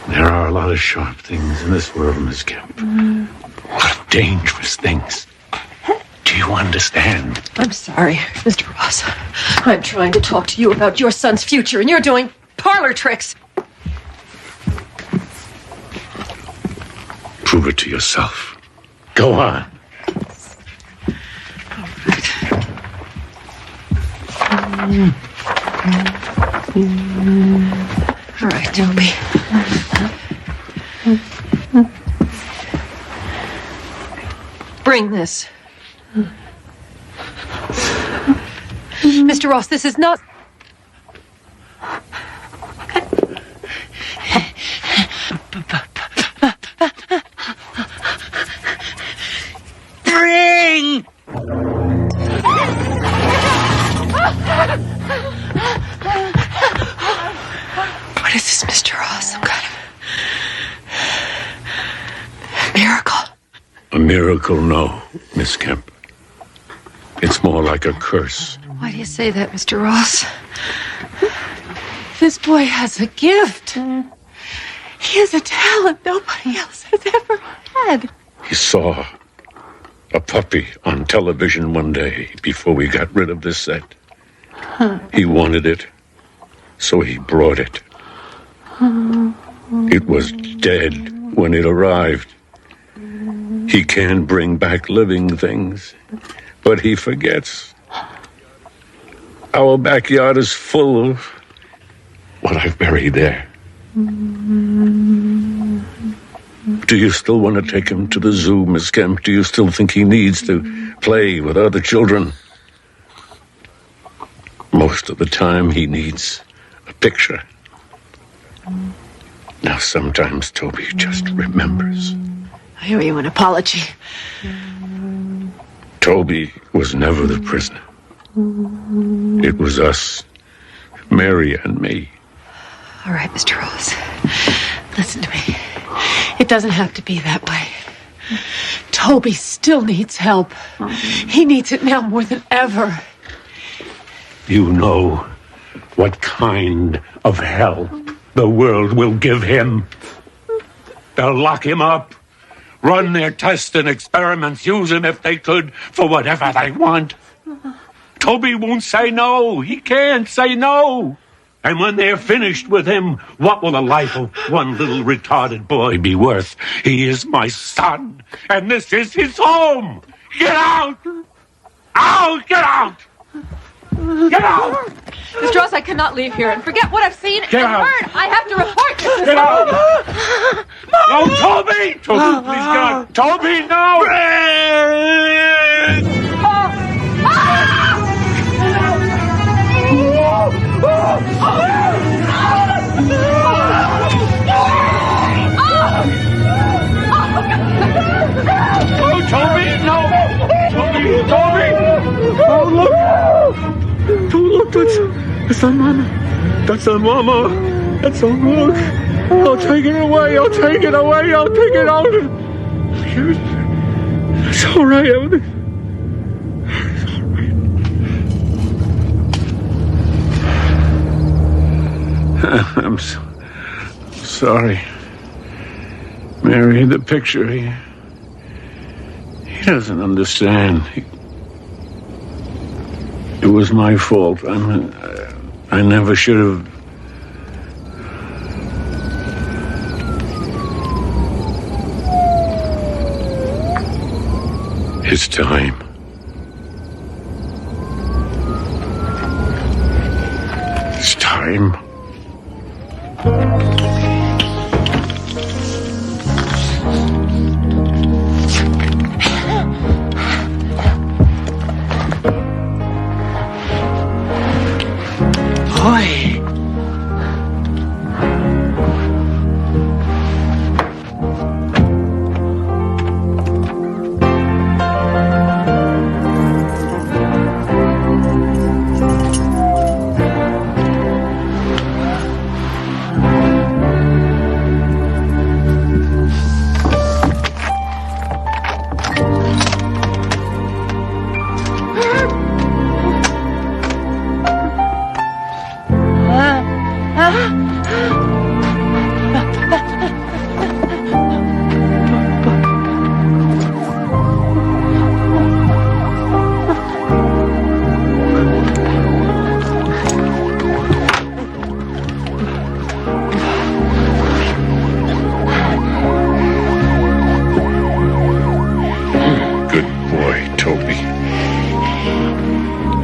There are a lot of sharp things in this world, Miss Kemp. A lot of dangerous things. Do you understand? I'm sorry, Mr. Ross. I'm trying to talk to you about your son's future, and you're doing parlor tricks. Prove it to yourself. Go on. All right, Toby. Bring this. Mr. Ross, this is not... Bring! What is this, Mr. Ross? Some kind of miracle? A miracle, no, Miss Kemp. It's more like a curse. Why do you say that, Mr. Ross? This boy has a gift. He has a talent nobody else has ever had. He saw a puppy on television one day before we got rid of this set. He wanted it, so he brought it. It was dead when it arrived. He can bring back living things, but he forgets. Our backyard is full of what I've buried there. Do you still want to take him to the zoo, Miss Kemp? Do you still think he needs to play with other children? Most of the time, he needs a picture. Now, sometimes Toby just remembers. I owe you an apology. Toby was never the prisoner. It was us, Mary and me. All right, Mr. Ross. Listen to me. It doesn't have to be that way. Toby still needs help. He needs it now more than ever. You know what kind of help the world will give him. They'll lock him up, run their tests and experiments, use him if they could for whatever they want. Toby won't say no. He can't say no. And when they're finished with him, what will the life of one little retarded boy be worth? He is my son, and this is his home. Get out! Out! Get out! Get out! Mr. Ross, I cannot leave here and forget what I've seen and heard. I have to report this. Get out! No, Toby! Toby, please, God. Toby, no! Oh, Toby, no! Toby! Oh, look! Oh, look, that's not Mama. That's not Mama. That's not, look. I'll take it away. I'll take it away. I'll take it out. It's all right, Evan. I'm sorry. Mary, the picture, he doesn't understand. It was my fault. I never should have. It's time. It's time.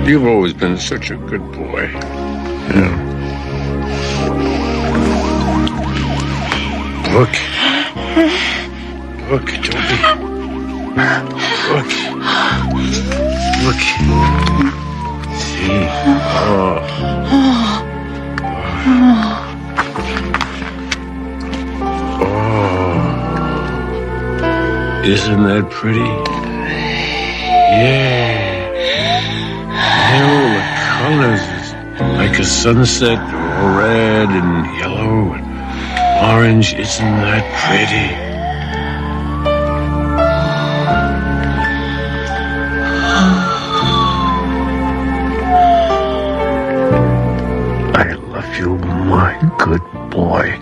You've always been such a good boy. Yeah. Look. Look, Toby. Look. Look. See? Oh. Oh. Isn't that pretty? Yeah. All the colors, like a sunset, all red and yellow and orange. Isn't that pretty? I love you, my good boy.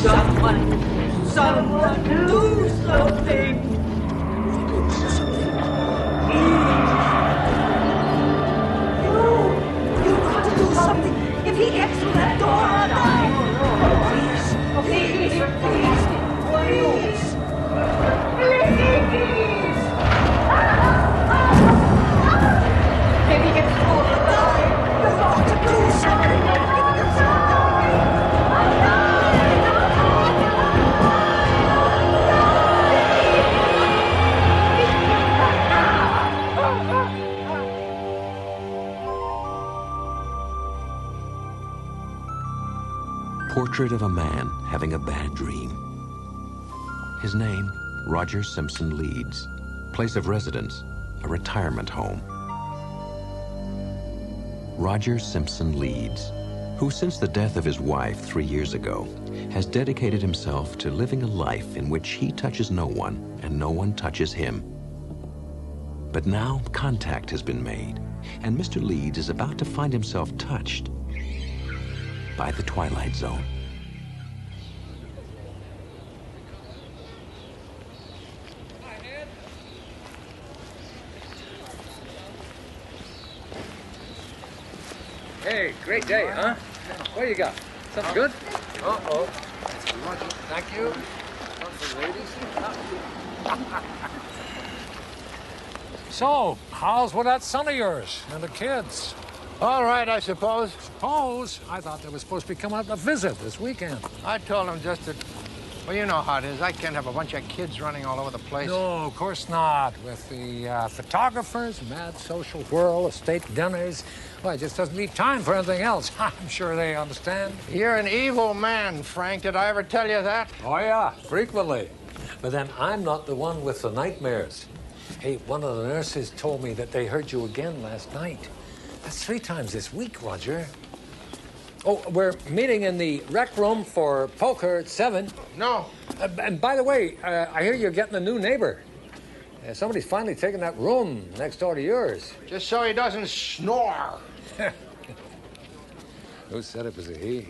Someone do something! You've got to do something. If he gets through that door, I'll die. Please, please. If he gets through, I'll die. You've got to do something. Portrait of a man having a bad dream. His name, Roger Simpson Leeds. Place of residence, a retirement home. Roger Simpson Leeds, who since the death of his wife 3 years ago, has dedicated himself to living a life in which he touches no one and no one touches him. But now contact has been made, and Mr. Leeds is about to find himself touched by the Twilight Zone. Hey, great day, huh? What do you got? Something good? Uh-oh. Thank you. So, how's with that son of yours and the kids? All right, I suppose. Suppose? I thought they were supposed to be coming out to visit this weekend. I told them just that, well, you know how it is. I can't have a bunch of kids running all over the place. No, of course not. With the photographers, mad social whirl, estate dinners, well, it just doesn't leave time for anything else. I'm sure they understand. You're an evil man, Frank. Did I ever tell you that? Oh, yeah, frequently. But then I'm not the one with the nightmares. Hey, one of the nurses told me that they heard you again last night. That's 3 times this week, Roger. Oh, we're meeting in the rec room for poker at 7. No. And by the way, I hear you're getting a new neighbor. Somebody's finally taken that room next door to yours. Just so he doesn't snore. Who said it was a he?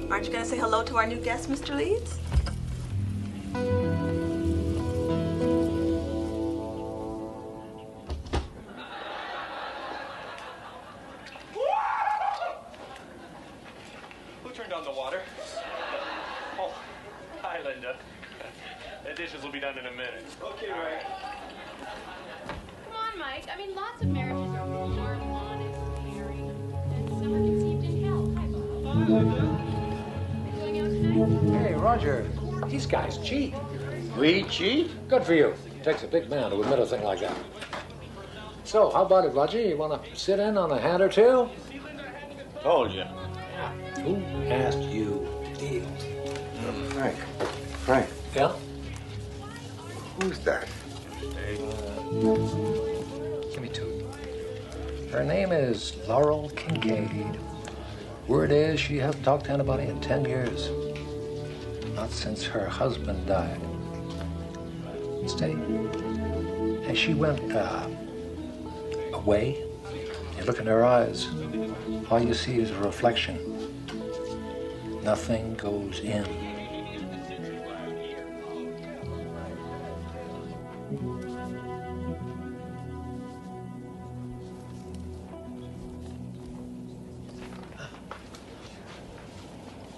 Aren't you going to say hello to our new guest, Mr. Leeds? Who turned on the water? Oh, hi, Linda. The dishes will be done in a minute. Okay, right. Come on, Mike. I mean, lots of marriages are warm, honest, caring, and some are conceived in hell. Hi, Bob. Hey, Roger, these guys cheat. We cheat? Good for you. It takes a big man to admit a thing like that. So, how about it, Roger? You want to sit in on a hand or two? Told you. Who asked you to deal? Frank. Frank. Yeah? Who's that? Give me 2. Her name is Laurel Kincaid. Word is she hasn't talked to anybody in 10 years. Not since her husband died. Steady. And she went, away. You look in her eyes, all you see is a reflection. Nothing goes in.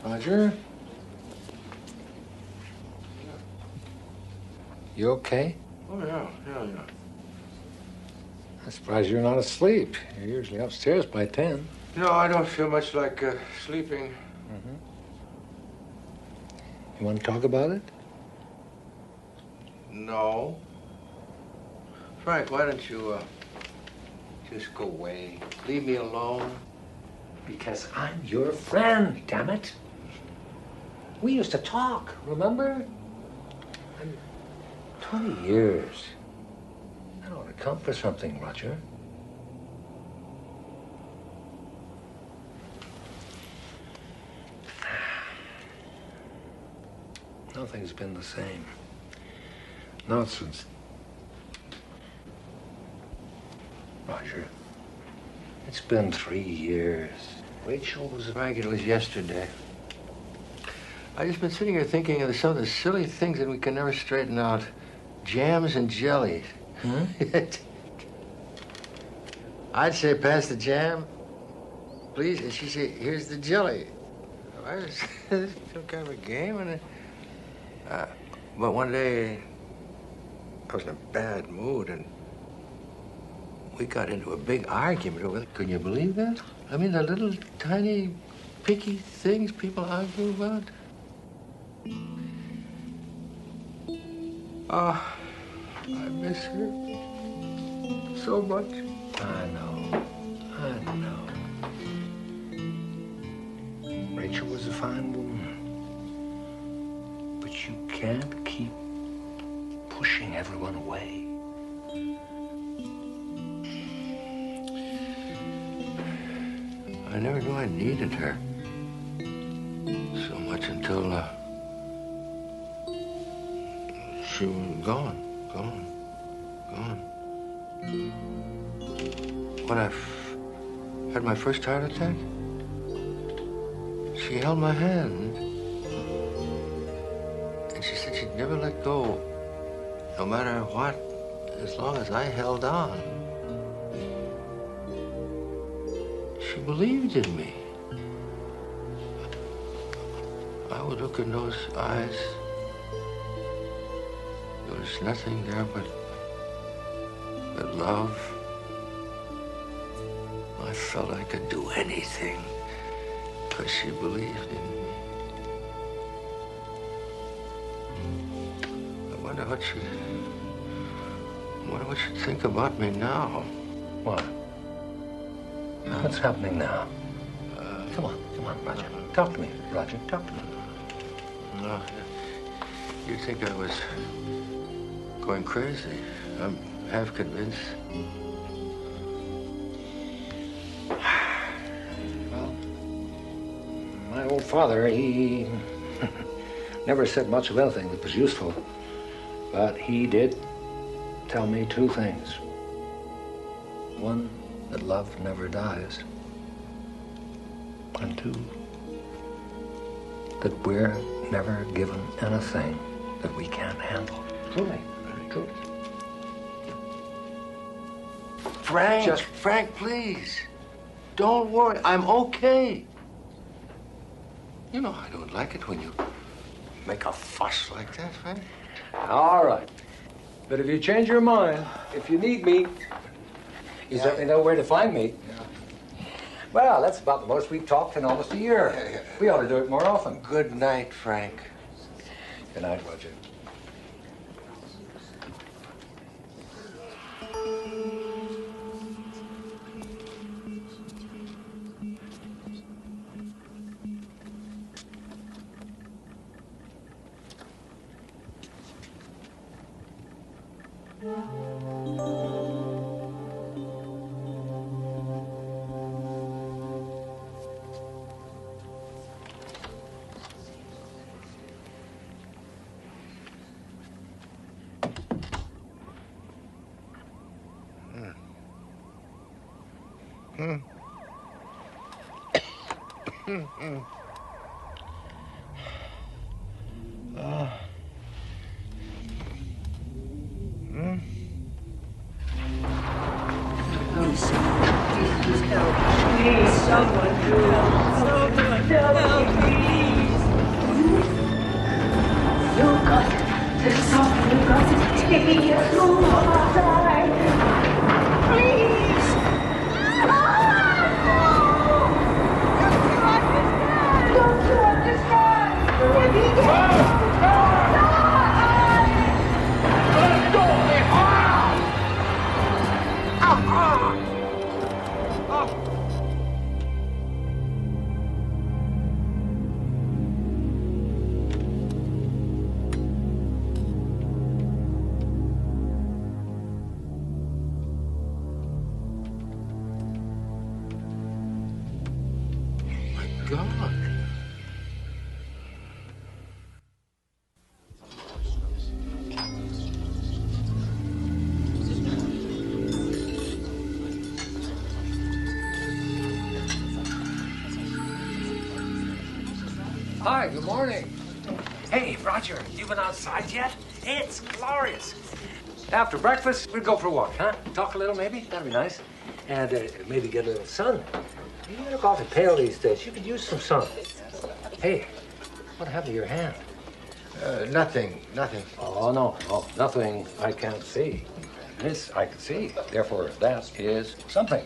Roger? You okay? Oh, yeah. I'm surprised you're not asleep. You're usually upstairs by 10. No, I don't feel much like sleeping. Mm-hmm. You want to talk about it? No. Frank, why don't you just go away? Leave me alone. Because I'm your friend, damn it. We used to talk, remember? 20 years. That ought to count for something, Roger. Nothing's been the same. Not since... Roger, it's been 3 years. Rachel was right. It was yesterday. I just been sitting here thinking of some of the silly things that we can never straighten out. Jams and jellies. Hmm? I'd say, pass the jam, please. And she'd say, here's the jelly. I was some kind of a game. And but one day, I was in a bad mood, and we got into a big argument over it. Can you believe that? I mean, the little tiny picky things people argue about. Oh, I miss her so much. I know. Rachel was a fine woman. But you can't keep pushing everyone away. I never knew I needed her so much until she was gone. When I had my first heart attack, she held my hand. And she said she'd never let go, no matter what, as long as I held on. She believed in me. I would look in those eyes. There was nothing there but love. I felt I could do anything because she believed in me. I wonder what she'd think about me now. What? What's happening now? Come on, Roger. Talk to me, Roger. Talk to me. No, you'd think I was going crazy. I'm half convinced. Well, my old father, he never said much of anything that was useful. But he did tell me 2 things. One, that love never dies. And 2, that we're never given anything that we can't handle. Truly. Frank, please. Don't worry. I'm okay. You know I don't like it when you make a fuss like that, Frank. All right. But if you change your mind, if you need me, you certainly know where to find me. Well, that's about the most we've talked in almost a year. We ought to do it more often. Good night, Frank. Good night, Roger. Hi, good morning. Hey, Roger, you been outside yet? It's glorious. After breakfast, we'll go for a walk, huh? Talk a little, maybe? That'd be nice. And maybe get a little sun. You look awfully pale these days. You could use some sun. Hey, what happened to your hand? Nothing. Oh, no, nothing I can't see. This I can see. Therefore, that is something.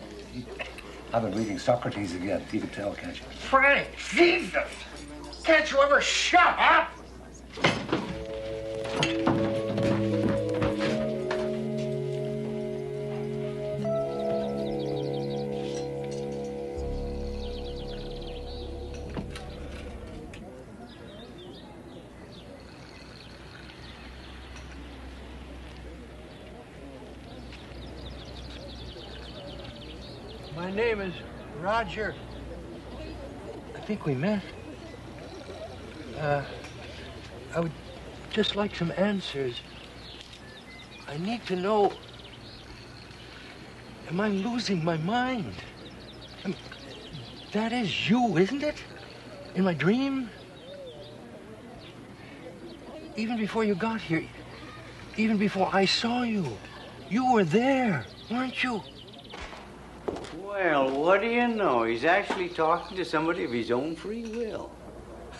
I've been reading Socrates again. You can tell, can't you? Frank, Jesus! Can't you ever shut up? My name is Roger. I think we met. I would just like some answers. I need to know, am I losing my mind? That is you, isn't it? In my dream? Even before you got here, even before I saw you, you were there, weren't you? Well, what do you know? He's actually talking to somebody of his own free will.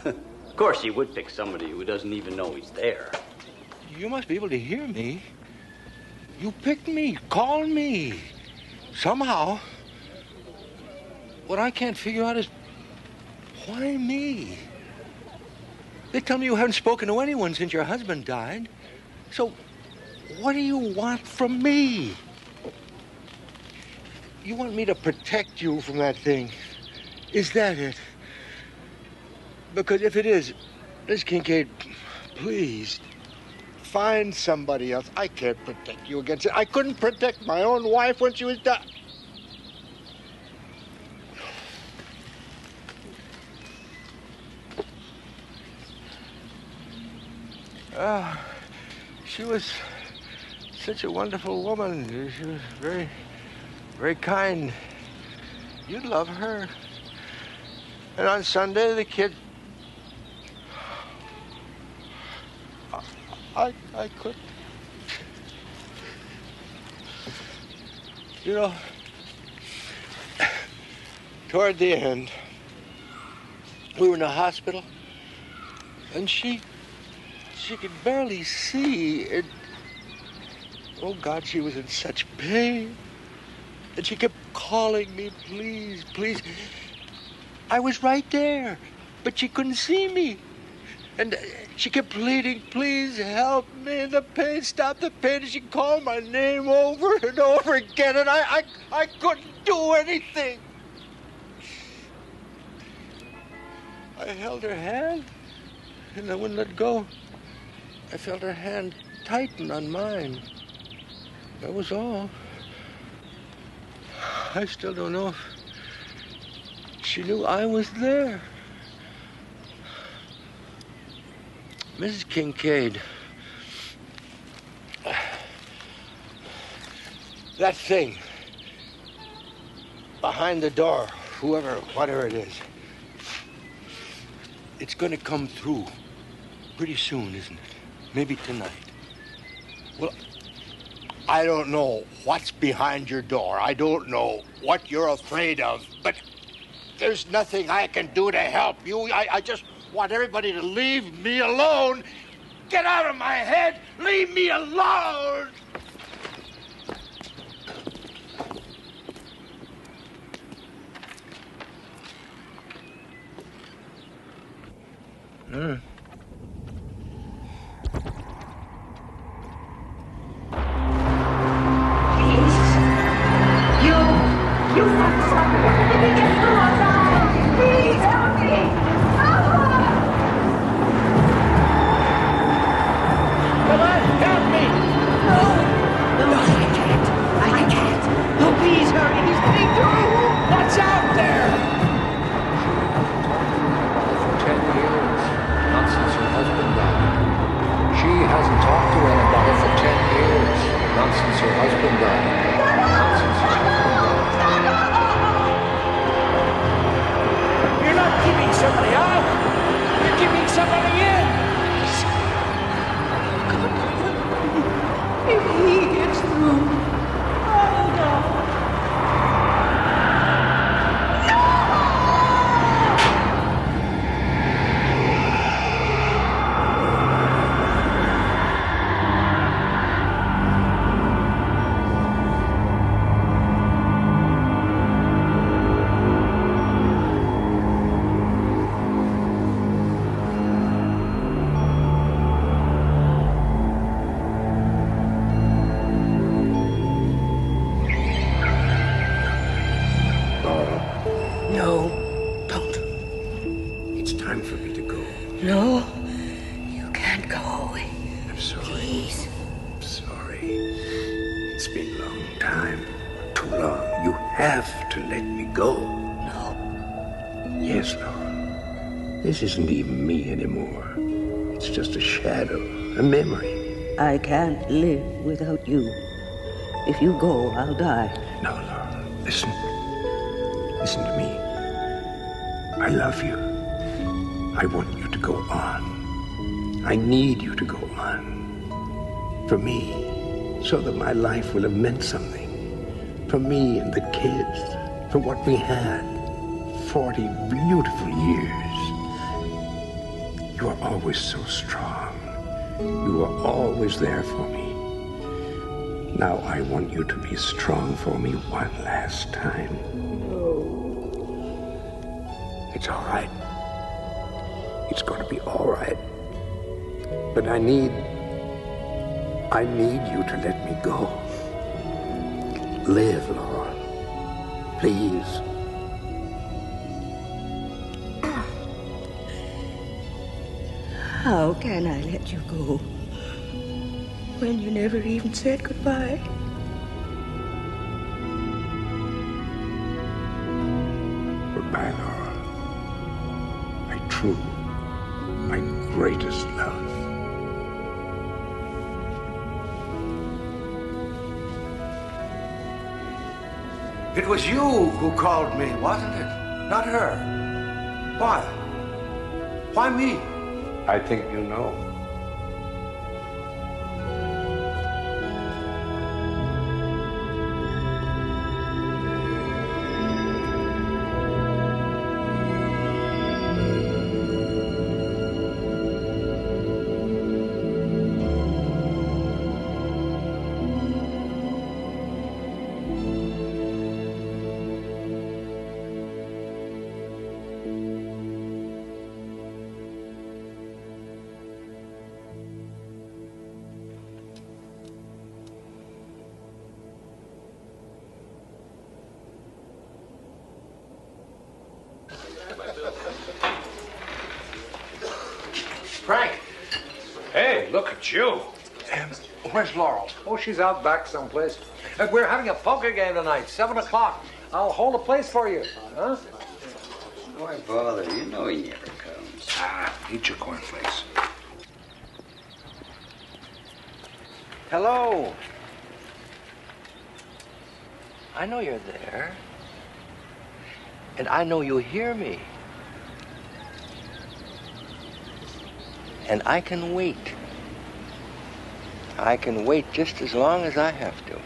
Of course, he would pick somebody who doesn't even know he's there. You must be able to hear me. You picked me, called me. Somehow. What I can't figure out is, why me? They tell me you haven't spoken to anyone since your husband died. So, what do you want from me? You want me to protect you from that thing? Is that it? Because if it is, Miss Kincaid, please, find somebody else. I can't protect you against it. I couldn't protect my own wife when she was dying. She was such a wonderful woman. She was very, very kind. You'd love her. And on Sunday, the kids... I couldn't. You know, toward the end, we were in the hospital, and she could barely see. And, oh, God, she was in such pain. And she kept calling me, please, please. I was right there, but she couldn't see me. And she kept pleading, please help me. The pain, stop the pain. And she called my name over and over again, and I couldn't do anything. I held her hand, and I wouldn't let go. I felt her hand tighten on mine. That was all. I still don't know if she knew I was there. Mrs. Kincaid, that thing behind the door, whatever it is, it's going to come through pretty soon, isn't it? Maybe tonight. Well, I don't know what's behind your door. I don't know what you're afraid of, but there's nothing I can do to help you. I just want everybody to leave me alone. Get out of my head. Leave me alone. You must stop it. Let me get through or die. Please help me. Come on, help me. No, I can't. Oh, please hurry. He's getting through. What's out there? For 10 years, not can't go away. I'm sorry. Please. I'm sorry. It's been a long time. Too long. You have to let me go. No. Yes, Laura. This isn't even me anymore. It's just a shadow, a memory. I can't live without you. If you go, I'll die. No, Laura. Listen. Listen to me. I love you. I want you to go on. I need you to go on. For me, so that my life will have meant something. For me and the kids. For what we had. 40 beautiful years. You are always so strong. You are always there for me. Now I want you to be strong for me one last time. It's all right. It's going to be all right. But I need you to let me go. Live, Laura. Please. How can I let you go when you never even said goodbye? Goodbye, Laura. My greatest love. It was you who called me, wasn't it? Not her. Why? Why me? I think you know. Frank! Hey, look at you. Where's Laurel? Oh, she's out back someplace. We're having a poker game tonight, 7 o'clock. I'll hold a place for you. Huh? Why bother? You know he never comes. Eat your cornflakes. Hello. I know you're there. And I know you hear me. And I can wait. I can wait just as long as I have to.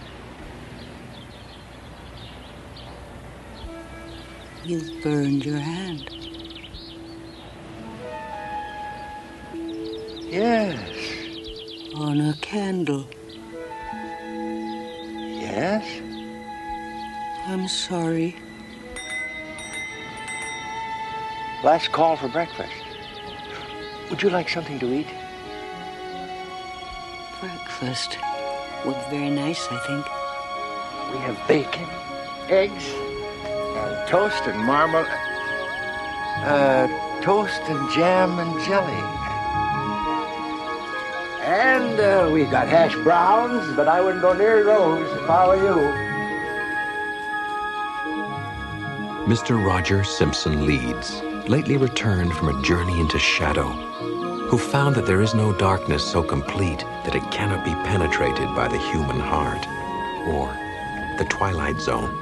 You've burned your hand. Yes. On a candle. Yes? I'm sorry. Last call for breakfast. Would you like something to eat? Breakfast would be very nice, I think. We have bacon, eggs, toast and marmalade. Toast and jam and jelly. And we got hash browns, but I wouldn't go near those if I were you. Mr. Roger Simpson Leeds, lately returned from a journey into shadow, who found that there is no darkness so complete that it cannot be penetrated by the human heart, or the Twilight Zone.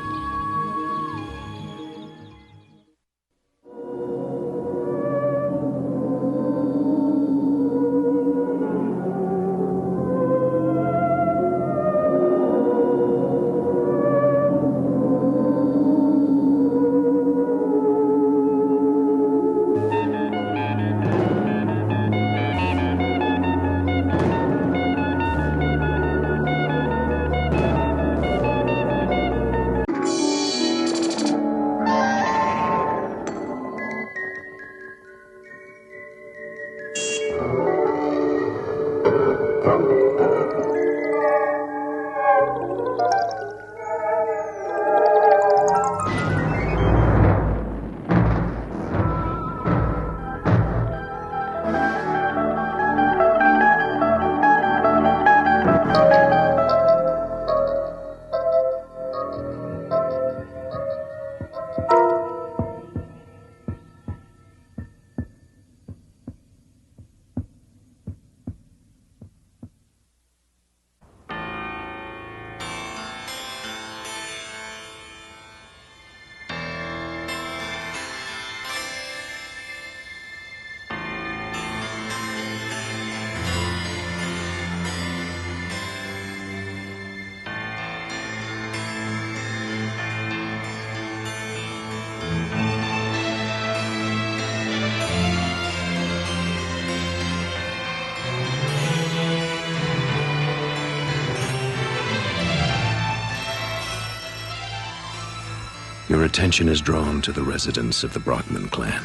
Your attention is drawn to the residence of the Brockman clan,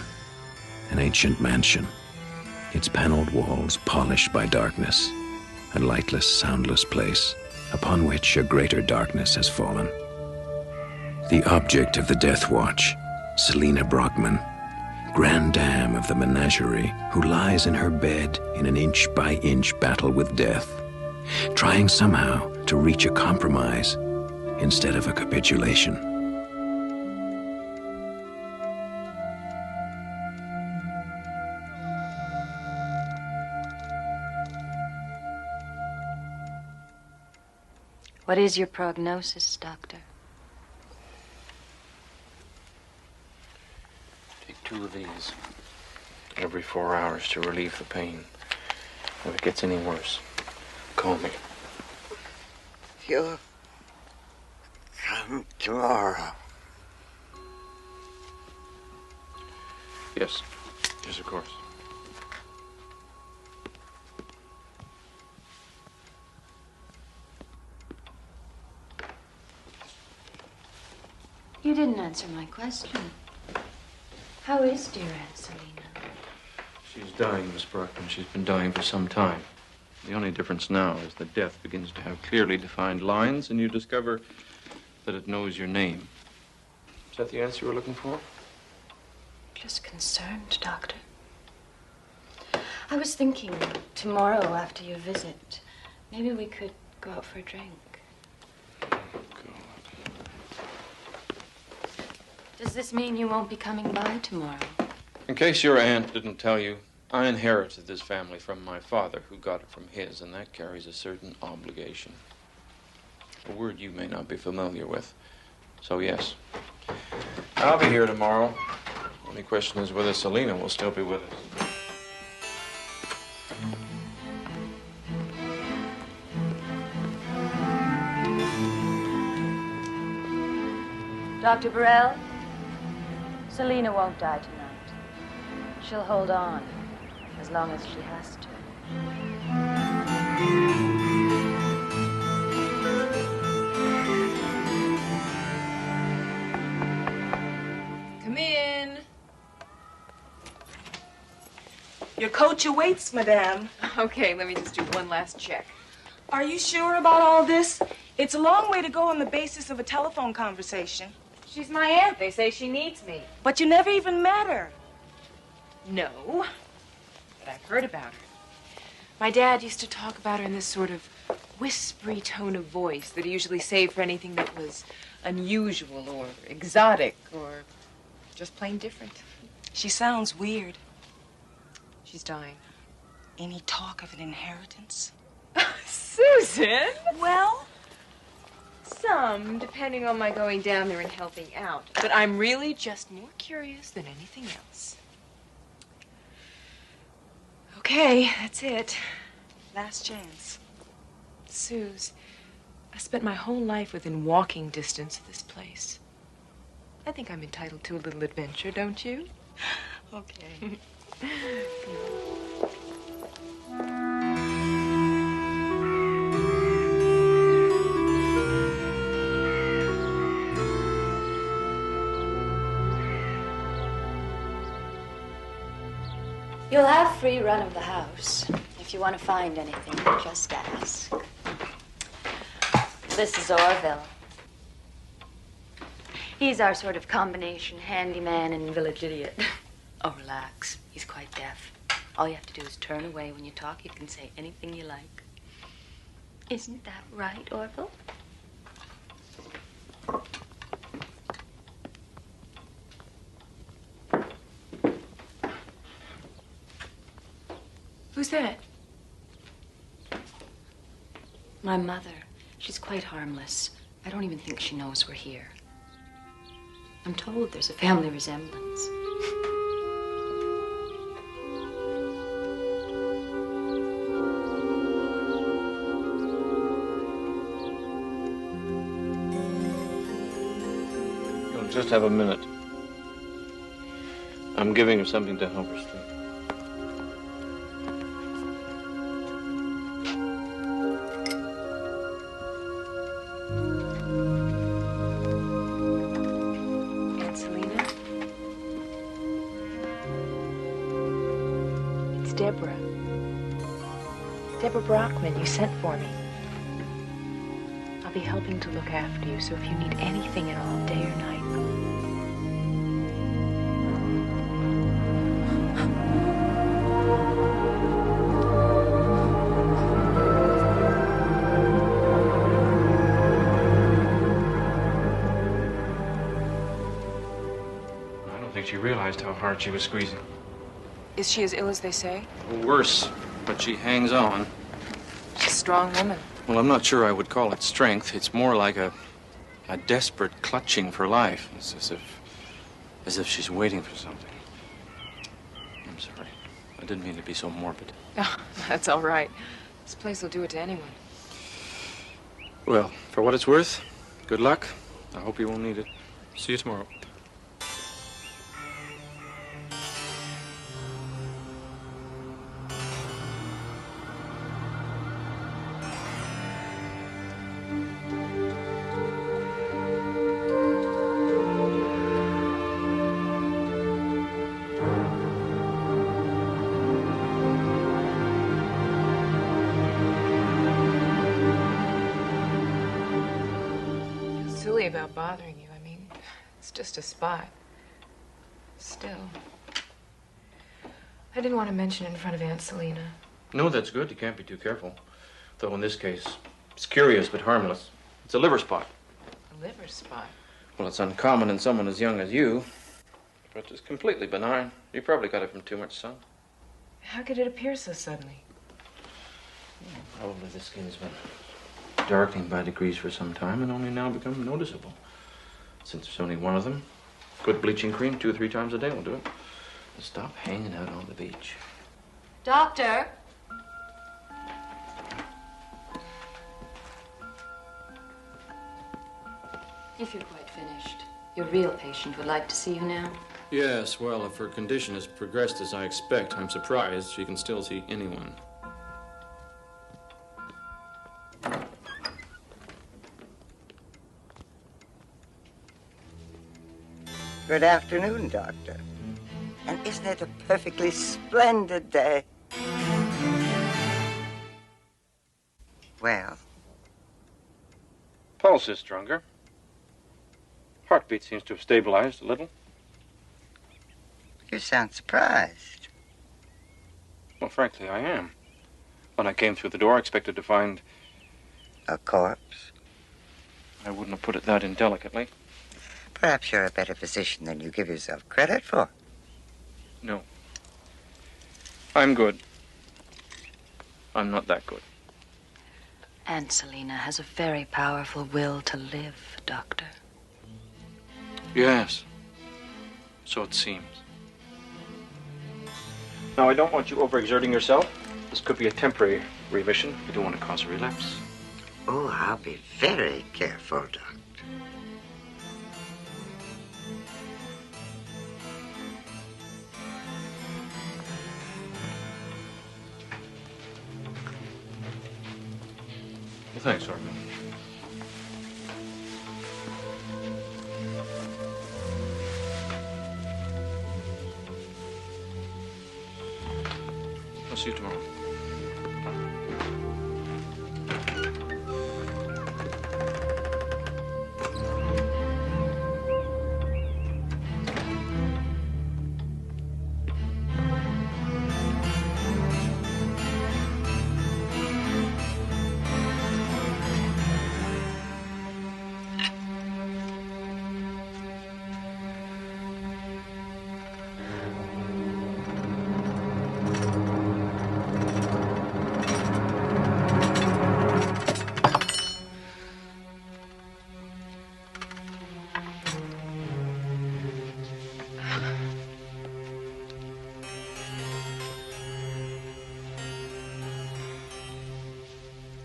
an ancient mansion, its paneled walls polished by darkness, a lightless, soundless place upon which a greater darkness has fallen. The object of the Death Watch, Selina Brockman, grand dame of the menagerie, who lies in her bed in an inch-by-inch battle with death, trying somehow to reach a compromise instead of a capitulation. What is your prognosis, Doctor? Take 2 of these every 4 hours to relieve the pain. If it gets any worse, call me. You'll come tomorrow. Yes. Yes, of course. You didn't answer my question. How is dear Aunt Selina? She's dying, Miss Brockman. She's been dying for some time. The only difference now is that death begins to have clearly defined lines, and you discover that it knows your name. Is that the answer you were looking for? Just concerned, Doctor. I was thinking tomorrow after your visit, maybe we could go out for a drink. Does this mean you won't be coming by tomorrow? In case your aunt didn't tell you, I inherited this family from my father, who got it from his, and that carries a certain obligation. A word you may not be familiar with. So, yes, I'll be here tomorrow. Only question is whether Selina will still be with us. Dr. Burrell, Selina won't die tonight. She'll hold on as long as she has to. Come in. Your coach awaits, madame. Okay, let me just do one last check. Are you sure about all this? It's a long way to go on the basis of a telephone conversation. She's my aunt. They say she needs me. But you never even met her. No, but I've heard about her. My dad used to talk about her in this sort of whispery tone of voice that he usually saved for anything that was unusual or exotic or just plain different. She sounds weird. She's dying. Any talk of an inheritance? Susan! Well? Some, depending on my going down there and helping out. But I'm really just more curious than anything else. Okay, that's it. Last chance. Suze, I spent my whole life within walking distance of this place. I think I'm entitled to a little adventure, don't you? Okay. You'll have free run of the house. If you want to find anything, just ask. This is Orville. He's our sort of combination handyman and village idiot. Oh, relax. He's quite deaf. All you have to do is turn away when you talk. You can say anything you like. Isn't that right, Orville? Who's that? My mother. She's quite harmless. I don't even think she knows we're here. I'm told there's a family resemblance. You'll just have a minute. I'm giving her something to help her sleep. Deborah Brockman, you sent for me. I'll be helping to look after you, so if you need anything at all, day or night. I don't think she realized how hard she was squeezing. Is she as ill as they say? Worse, but she hangs on. She's a strong woman. Well, I'm not sure I would call it strength. It's more like a desperate clutching for life. It's as if she's waiting for something. I'm sorry. I didn't mean to be so morbid. Oh, that's all right. This place will do it to anyone. Well, for what it's worth, good luck. I hope you won't need it. See you tomorrow. Silly about bothering you. I mean, it's just a spot. Still. I didn't want to mention it in front of Aunt Selina. No, that's good. You can't be too careful. Though in this case, it's curious but harmless. It's a liver spot. A liver spot? Well, it's uncommon in someone as young as you, but it's completely benign. You probably got it from too much sun. How could it appear so suddenly? Probably the skin's been darkening by degrees for some time and only now become noticeable. Since there's only one of them, good bleaching cream 2 or 3 times a day will do it. And stop hanging out on the beach. Doctor? If you're quite finished, your real patient would like to see you now. Yes, well, if her condition has progressed as I expect, I'm surprised she can still see anyone. Good afternoon, Doctor. And isn't it a perfectly splendid day? Well? Pulse is stronger. Heartbeat seems to have stabilized a little. You sound surprised. Well, frankly, I am. When I came through the door, I expected to find... A corpse? I wouldn't have put it that indelicately. Perhaps you're a better physician than you give yourself credit for. No. I'm good. I'm not that good. Aunt Selina has a very powerful will to live, Doctor. Yes. So it seems. Now, I don't want you overexerting yourself. This could be a temporary remission. You don't want to cause a relapse. Oh, I'll be very careful, Doctor. Well, thanks, Hartman. I'll see you tomorrow.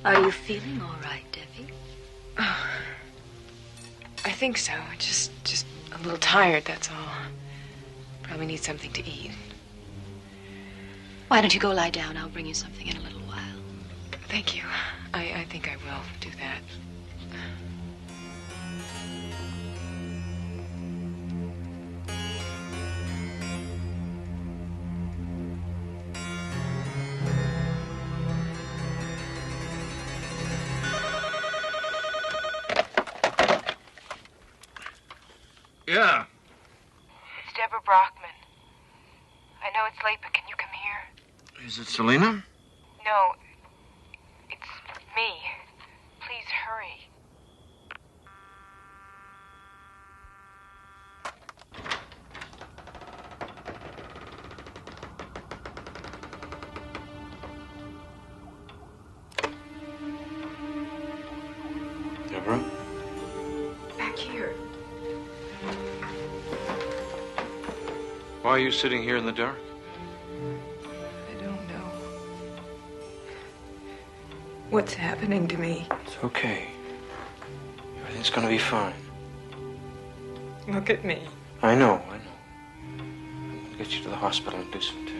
Are you feeling all right, Debbie? I think so. Just a little tired, that's all. Probably need something to eat. Why don't you go lie down? I'll bring you something in a little while. Thank you. I think I will do that. Is it Selena? No, it's me. Please hurry. Deborah? Back here. Why are you sitting here in the dark? I don't know. What's happening to me? It's okay. Everything's gonna be fine. Look at me. I know. I'm gonna get you to the hospital and do some tests.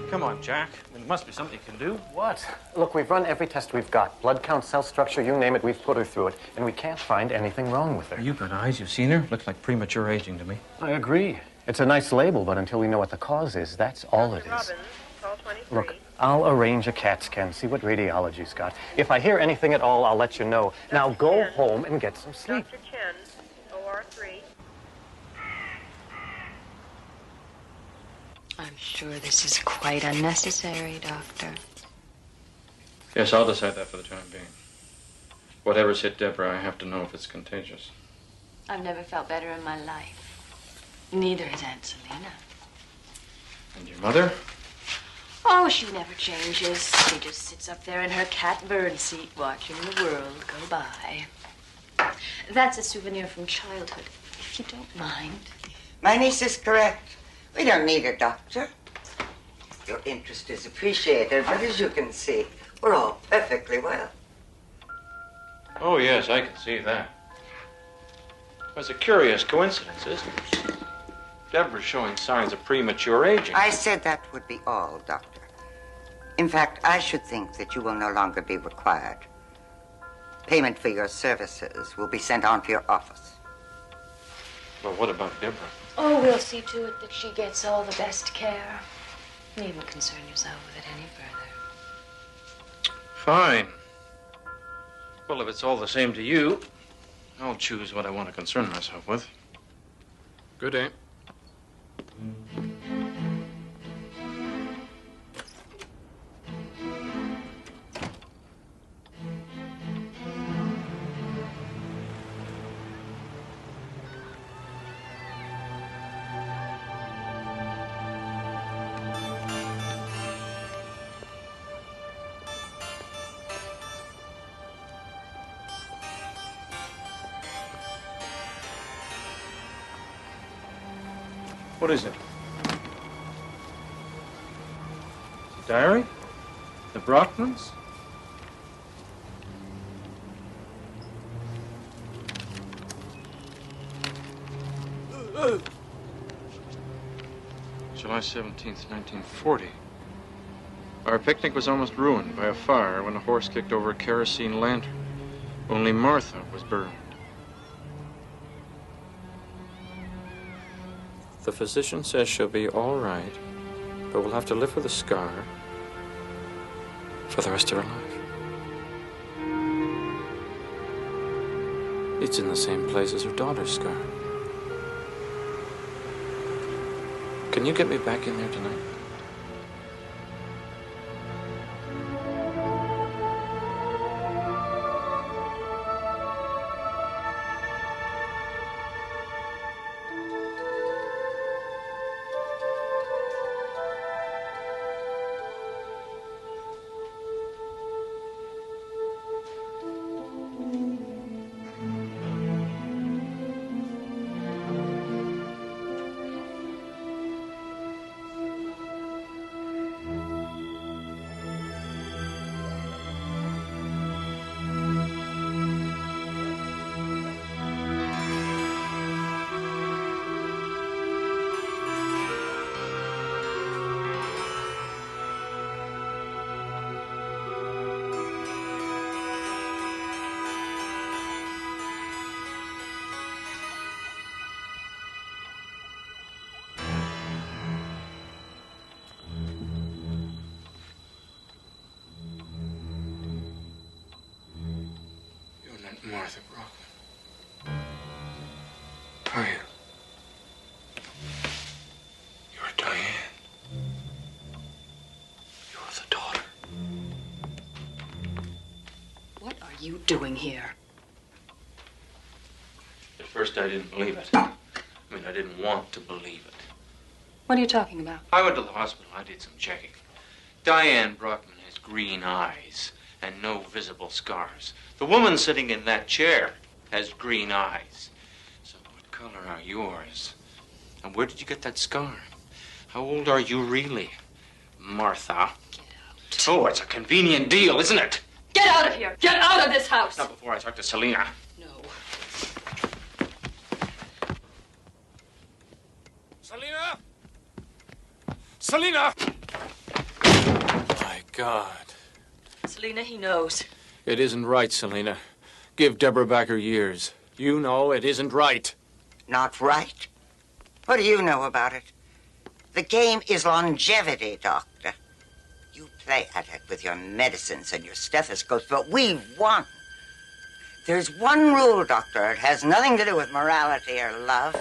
Come on, Jack. There must be something you can do. What? Look, we've run every test we've got. Blood count, cell structure, you name it, we've put her through it. And we can't find anything wrong with her. You've got eyes. You've seen her. Looks like premature aging to me. I agree. It's a nice label, but until we know what the cause is, that's all it is. Look, I'll arrange a CAT scan, see what radiology's got. If I hear anything at all, I'll let you know. Now go home and get some sleep. Dr. Chen, OR3. I'm sure this is quite unnecessary, Doctor. Yes, I'll decide that for the time being. Whatever's hit Deborah, I have to know if it's contagious. I've never felt better in my life. Neither has Aunt Selena. And your mother? Oh, she never changes. She just sits up there in her cat bird seat watching the world go by. That's a souvenir from childhood, if you don't mind. My niece is correct. We don't need a doctor. Your interest is appreciated, but as you can see, we're all perfectly well. Oh, yes, I can see that. It's a curious coincidence, isn't it? Deborah's showing signs of premature aging. I said that would be all, Doctor. In fact, I should think that you will no longer be required. Payment for your services will be sent on to your office. Well, what about Deborah? Oh, we'll see to it that she gets all the best care. You needn't concern yourself with it any further. Fine. Well, if it's all the same to you, I'll choose what I want to concern myself with. Good day. What is it? The diary? The Brockmans? July 17th, 1940. Our picnic was almost ruined by a fire when a horse kicked over a kerosene lantern. Only Martha was burned. The physician says she'll be all right, but we'll have to live with a scar for the rest of her life. It's in the same place as her daughter's scar. Can you get me back in there tonight? Martha Brockman. Are you? you doing here? At first, I didn't believe it. I mean, I didn't want to believe it. What are you talking about? I went to the hospital. I did some checking. Diane Brockman has green eyes and no visible scars. The woman sitting in that chair has green eyes. So what color are yours? And where did you get that scar? How old are you really, Martha? Get out. Oh, it's a convenient deal, isn't it? Get out of here! Get out of this house! Not before I talk to Selena. No. Selena! Selena! My God. Selena, he knows. It isn't right, Selena. Give Deborah back her years. You know it isn't right. Not right? What do you know about it? The game is longevity, Doctor. You play at it with your medicines and your stethoscopes, but we've won. There's one rule, Doctor. It has nothing to do with morality or love.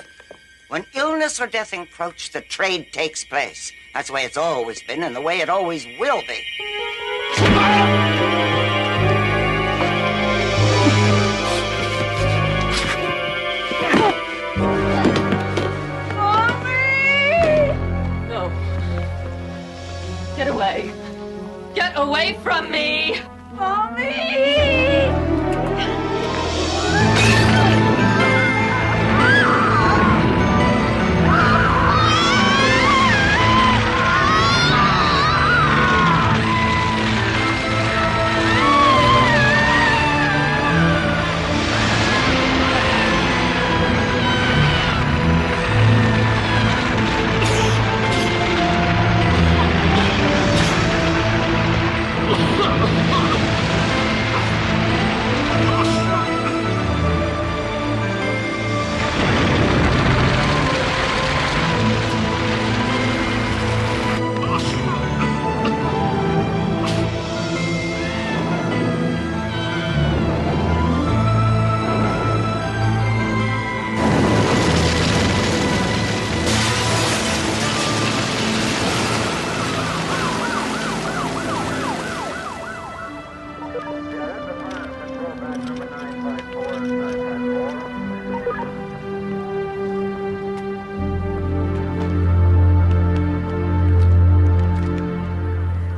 When illness or death encroach, the trade takes place. That's the way it's always been and the way it always will be. No. Get away. Get away from me! Mommy!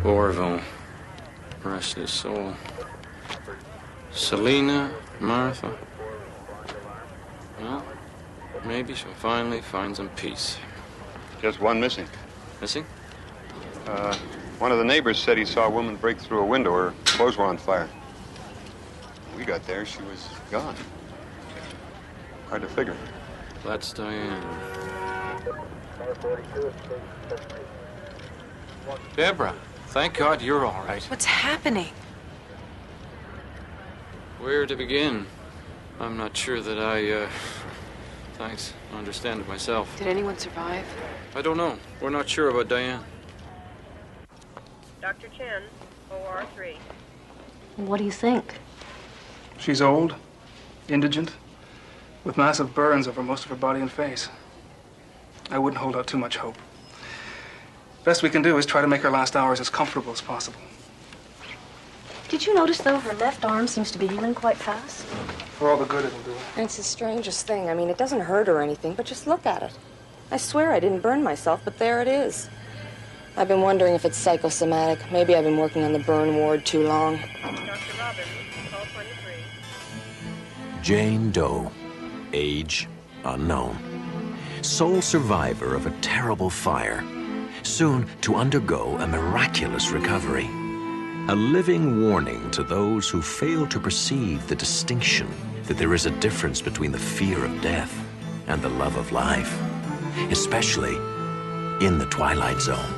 Orville, rest his soul. Selena, Martha. Well, maybe she'll finally find some peace. Just one missing. Missing? One of the neighbors said he saw a woman break through a window. Her clothes were on fire. When we got there, she was gone. Hard to figure. That's Diane. Deborah, thank God you're all right. What's happening? Where to begin? I'm not sure that I, thanks, understand it myself. Did anyone survive? I don't know. We're not sure about Diane. Dr. Chen, OR 3. What do you think? She's old, indigent, with massive burns over most of her body and face. I wouldn't hold out too much hope. Best we can do is try to make her last hours as comfortable as possible. Did you notice, though, her left arm seems to be healing quite fast? For all the good it'll do her. It's the strangest thing. I mean, it doesn't hurt or anything, but just look at it. I swear I didn't burn myself, but there it is. I've been wondering if it's psychosomatic. Maybe I've been working on the burn ward too long. Dr. Robbins, call 23. Jane Doe, age unknown. Sole survivor of a terrible fire, soon to undergo a miraculous recovery. A living warning to those who fail to perceive the distinction that there is a difference between the fear of death and the love of life, especially in the Twilight Zone.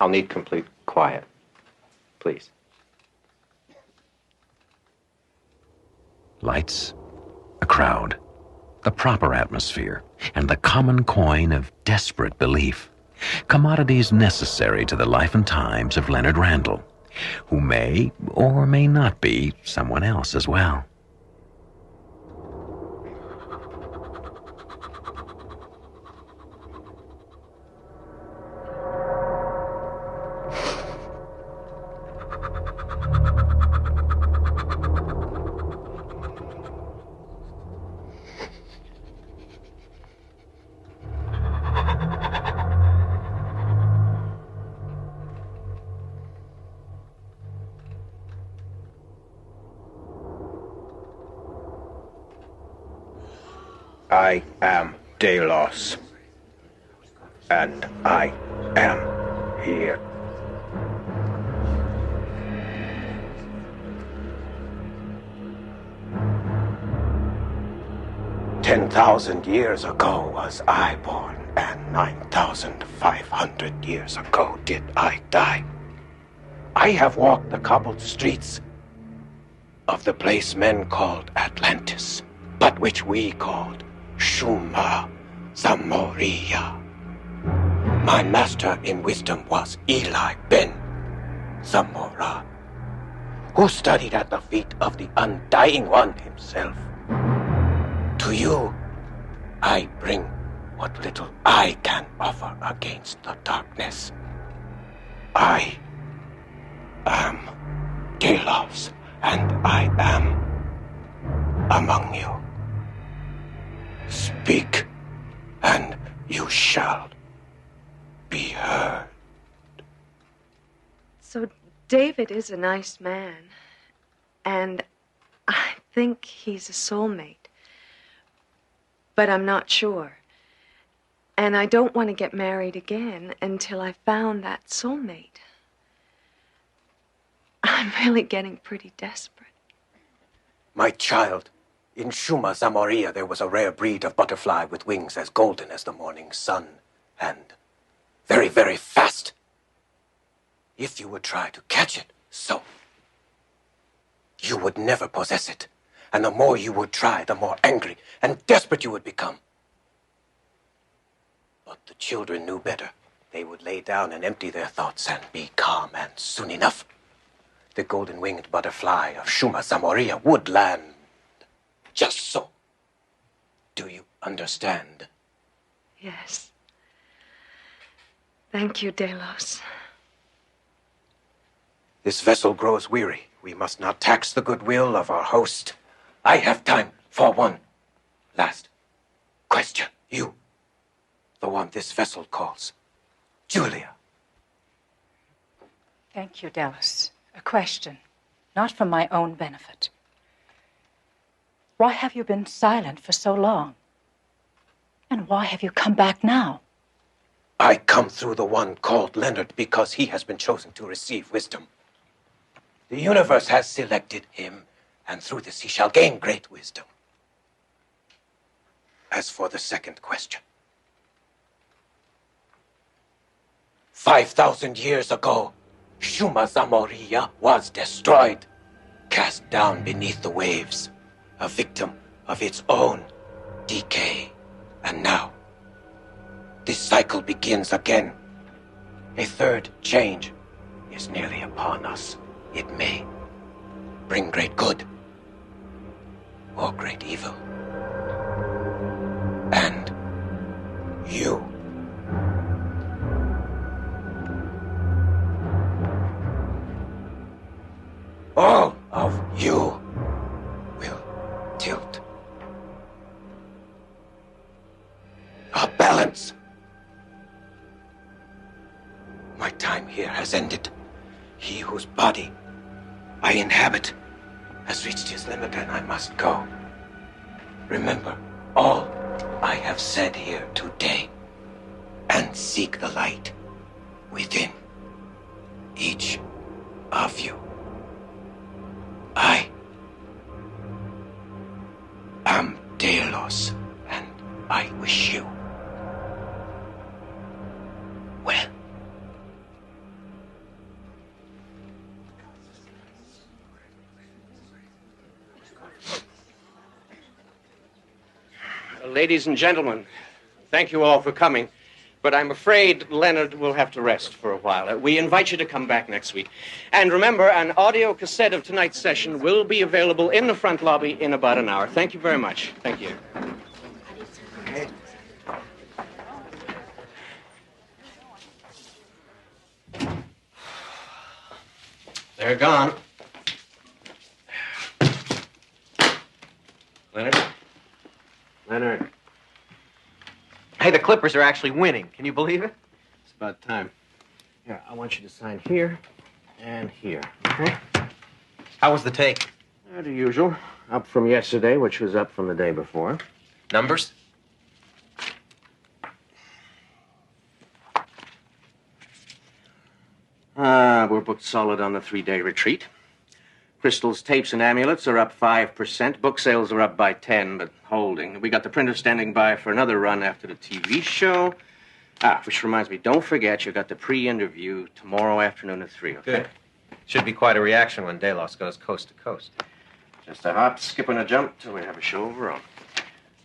I'll need complete quiet, please. Lights, a crowd, the proper atmosphere, and the common coin of desperate belief. Commodities necessary to the life and times of Leonard Randall, who may or may not be someone else as well. I am Delos, and I am here. $10,000 ago was I born, and 9,500 years ago did I die. I have walked the cobbled streets of the place men called Atlantis, but which we called Shuma Zamoria. My master in wisdom was Eli ben Zamora, who studied at the feet of the Undying One himself. To you, I bring what little I can offer against the darkness. I am Delos, and I am among you. Speak, and you shall be heard. So David is a nice man, and I think he's a soulmate. But I'm not sure. And I don't want to get married again until I found that soulmate. I'm really getting pretty desperate. My child, in Shuma Zamoria there was a rare breed of butterfly with wings as golden as the morning sun, and very, very fast. If you would try to catch it, so you would never possess it. And the more you would try, the more angry and desperate you would become. But the children knew better. They would lay down and empty their thoughts and be calm, and soon enough, the golden-winged butterfly of Shuma Zamoria would land. Just so. Do you understand? Yes. Thank you, Delos. This vessel grows weary. We must not tax the goodwill of our host. I have time for one last question. You, the one this vessel calls Julia. Thank you, Dallas. A question, not for my own benefit. Why have you been silent for so long? And why have you come back now? I come through the one called Leonard because he has been chosen to receive wisdom. The universe has selected him, and through this he shall gain great wisdom. As for the second question, 5,000 years ago, Shuma Zamoria was destroyed, cast down beneath the waves, a victim of its own decay. And now, this cycle begins again. A third change is nearly upon us. It may bring great good or great evil. And you, all of you, will tilt a balance. My time here has ended. He whose body I inhabit has reached his limit and I must go. Remember all I have said here today and seek the light within each of you. I am Delos, and I wish you well. Ladies and gentlemen, thank you all for coming, but I'm afraid Leonard will have to rest for a while. We invite you to come back next week. And remember, an audio cassette of tonight's session will be available in the front lobby in about an hour. Thank you very much. Thank you. Okay. They're gone. Leonard? Leonard. Hey, the Clippers are actually winning. Can you believe it? It's about time. Here, I want you to sign here and here, okay? How was the take? The usual. Up from yesterday, which was up from the day before. Numbers? We're booked solid on the 3-day retreat. Crystals, tapes, and amulets are up 5%. Book sales are up by 10, but holding. We got the printer standing by for another run after the TV show. Which reminds me, don't forget you got the pre-interview tomorrow afternoon at 3, okay? Good. Should be quite a reaction when Delos goes coast to coast. Just a hop, skip, and a jump till we have a show of our own.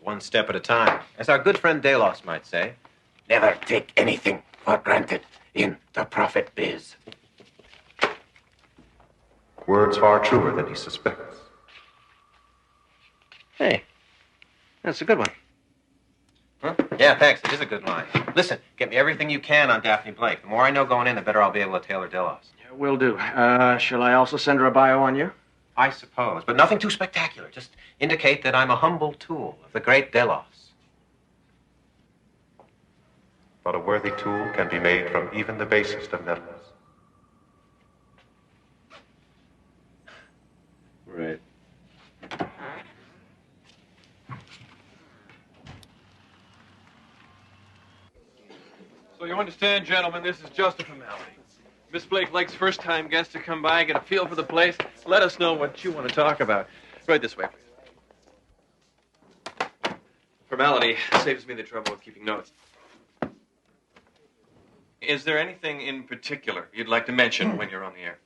One step at a time. As our good friend Delos might say. Never take anything for granted in the prophet biz. Words far truer than he suspects. Hey, that's a good one. Huh? Yeah, thanks. It is a good line. Listen, get me everything you can on Daphne Blake. The more I know going in, the better I'll be able to tailor Delos. Yeah, will do. Shall I also send her a bio on you? I suppose, but nothing too spectacular. Just indicate that I'm a humble tool of the great Delos. But a worthy tool can be made from even the basest of metals. Right. So you understand, gentlemen, this is just a formality. Miss Blake Lake's first-time guest to come by, get a feel for the place. Let us know what you want to talk about. Right this way, please. Formality saves me the trouble of keeping notes. Is there anything in particular you'd like to mention when you're on the air?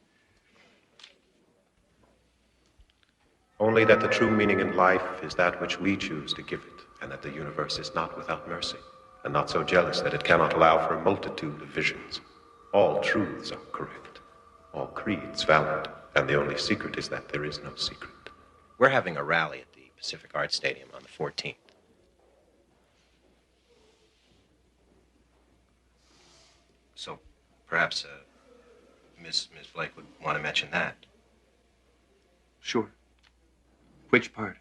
Only that the true meaning in life is that which we choose to give it, and that the universe is not without mercy, and not so jealous that it cannot allow for a multitude of visions. All truths are correct, all creeds valid, and the only secret is that there is no secret. We're having a rally at the Pacific Arts Stadium on the 14th. So perhaps Miss Blake would want to mention that. Sure. Which part?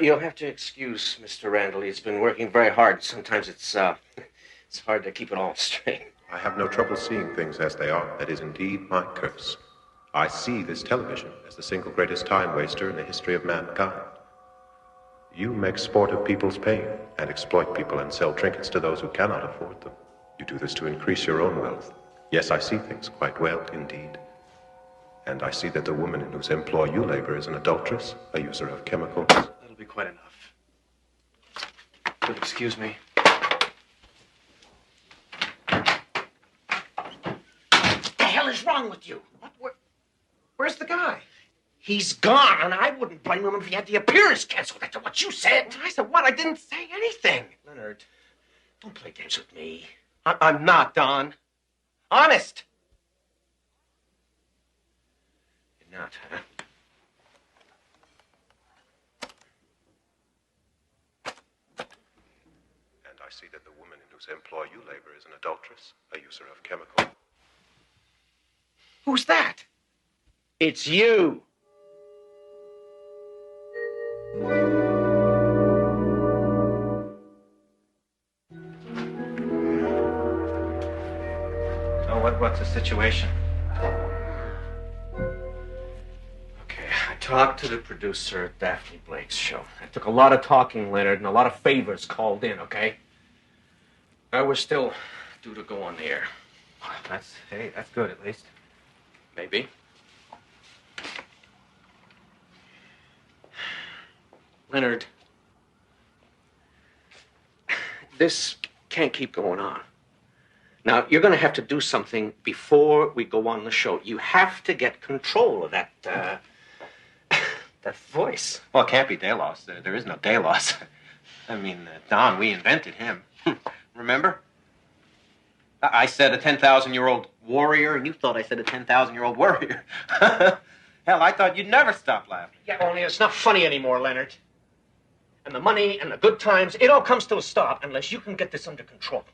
You'll have to excuse Mr. Randall. He's been working very hard. Sometimes it's hard to keep it all straight. I have no trouble seeing things as they are. That is indeed my curse. I see this television as the single greatest time waster in the history of mankind. You make sport of people's pain and exploit people and sell trinkets to those who cannot afford them. You do this to increase your own wealth. Yes, I see things quite well indeed. And I see that the woman in whose employ you labor is an adulteress, a user of chemicals. That'll be quite enough. You'll excuse me. What the hell is wrong with you? Where's the guy? He's gone, and I wouldn't blame him if he had the appearance canceled after what you said. I said what? I didn't say anything. Leonard, don't play games with me. I'm not, Don. Honest. You're not, huh? And I see that the woman in whose employ you labor is an adulteress, a user of chemicals. Who's that? It's you. So what's the situation? talked to the producer at Daphne Blake's show. I took a lot of talking, Leonard, and a lot of favors called in, okay? We're still due to go on the air. Hey, that's good at least. Maybe. Leonard, this can't keep going on. Now, you're going to have to do something before we go on the show. You have to get control of that voice. Well, it can't be Delos. There is no Delos. I mean, Don, we invented him. Remember? I said a 10,000-year-old warrior, and you thought I said a 10,000-year-old warrior. Hell, I thought you'd never stop laughing. Yeah, only it's not funny anymore, Leonard. And the money and the good times, it all comes to a stop unless you can get this under control.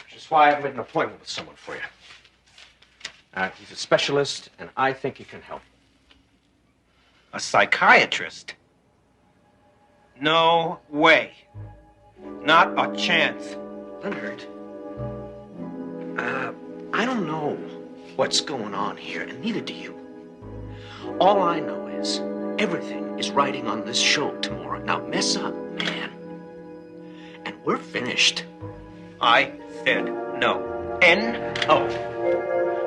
Which is why I've made an appointment with someone for you. He's a specialist, and I think he can help. A psychiatrist? No way. Not a chance. Leonard, I don't know what's going on here, and neither do you. All I know is everything is riding on this show tomorrow. Now, mess up, man. And we're finished. I said no. N-O.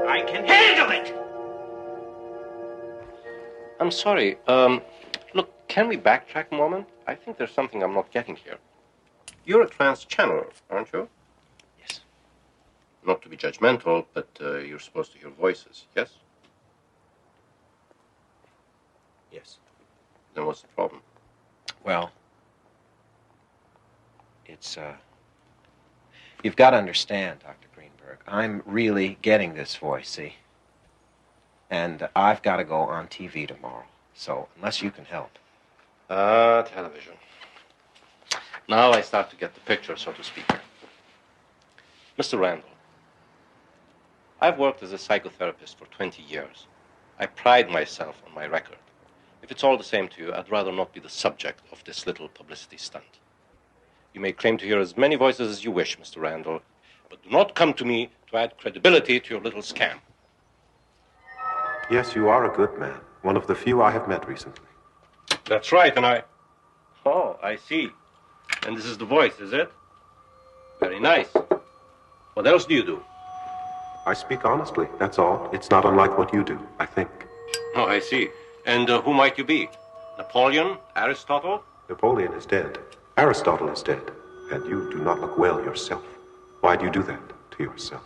I can handle it! I'm sorry. Look, can we backtrack a moment? I think there's something I'm not getting here. You're a trans channeler, aren't you? Yes. Not to be judgmental, but you're supposed to hear voices, yes? Yes. Then what's the problem? Well, it's, you've got to understand, Dr. Greenberg, I'm really getting this voice, see? And I've got to go on TV tomorrow. So, unless you can help. Television. Now I start to get the picture, so to speak. Mr. Randall, I've worked as a psychotherapist for 20 years. I pride myself on my record. If it's all the same to you, I'd rather not be the subject of this little publicity stunt. You may claim to hear as many voices as you wish, Mr. Randall, but do not come to me to add credibility to your little scam. Yes, you are a good man. One of the few I have met recently. That's right, and I... Oh, I see. And this is the voice, is it? Very nice. What else do you do? I speak honestly, that's all. It's not unlike what you do, I think. Oh, I see. And who might you be? Napoleon? Aristotle? Napoleon is dead. Aristotle is dead. And you do not look well yourself. Why do you do that to yourself?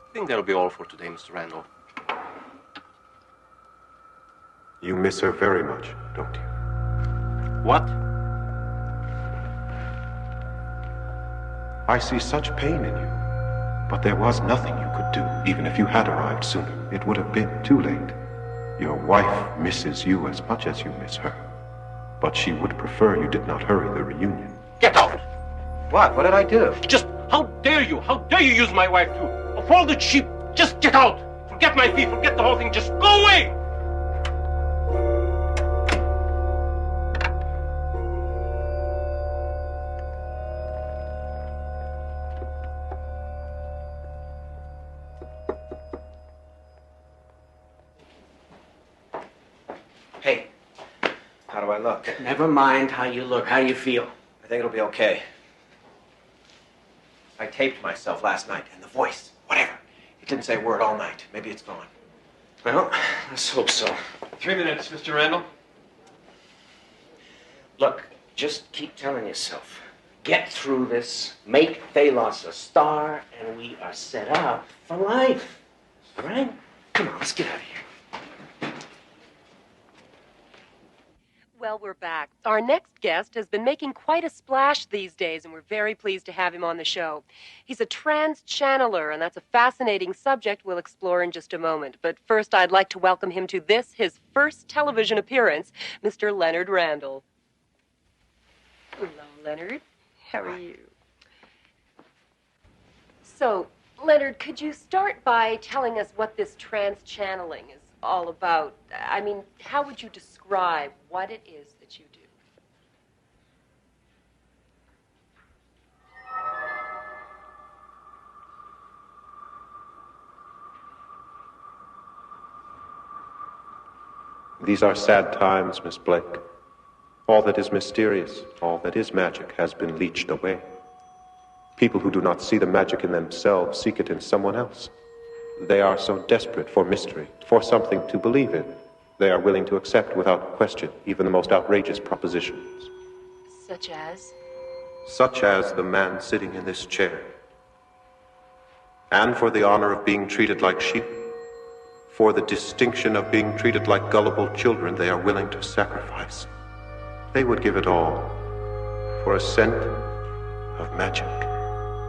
I think that'll be all for today, Mr. Randall. You miss her very much, don't you? What? I see such pain in you. But there was nothing you could do, even if you had arrived sooner. It would have been too late. Your wife misses you as much as you miss her. But she would prefer you did not hurry the reunion. Get out! What? What did I do? Just, how dare you? How dare you use my wife to... Of all the sheep, just get out! Forget my fee, forget the whole thing, just go away! Hey, How do I look? never mind how you look. How do you feel? I think it'll be okay. I taped myself last night, and the voice, whatever. It didn't say a word all night. Maybe it's gone. Well, let's hope so. 3 minutes, Mr. Randall. Look, just keep telling yourself, get through this, make Thalos a star, and we are set up for life. All right? Come on, let's get out of here. Well, we're back. Our next guest has been making quite a splash these days, and we're very pleased to have him on the show. He's a trans channeler, and that's a fascinating subject we'll explore in just a moment. But first, I'd like to welcome him to this, his first television appearance, Mr. Leonard Randall. Hello, Leonard. How are you? So, Leonard, could you start by telling us what this trans channeling is all about? I mean, how would you describe what it is that you do? These are sad times, Miss Blake. All that is mysterious, all that is magic, has been leached away. People who do not see the magic in themselves seek it in someone else. They are so desperate for mystery, for something to believe in. They are willing to accept without question even the most outrageous propositions. Such as? Such as the man sitting in this chair. And for the honor of being treated like sheep, for the distinction of being treated like gullible children, they are willing to sacrifice. They would give it all for a scent of magic.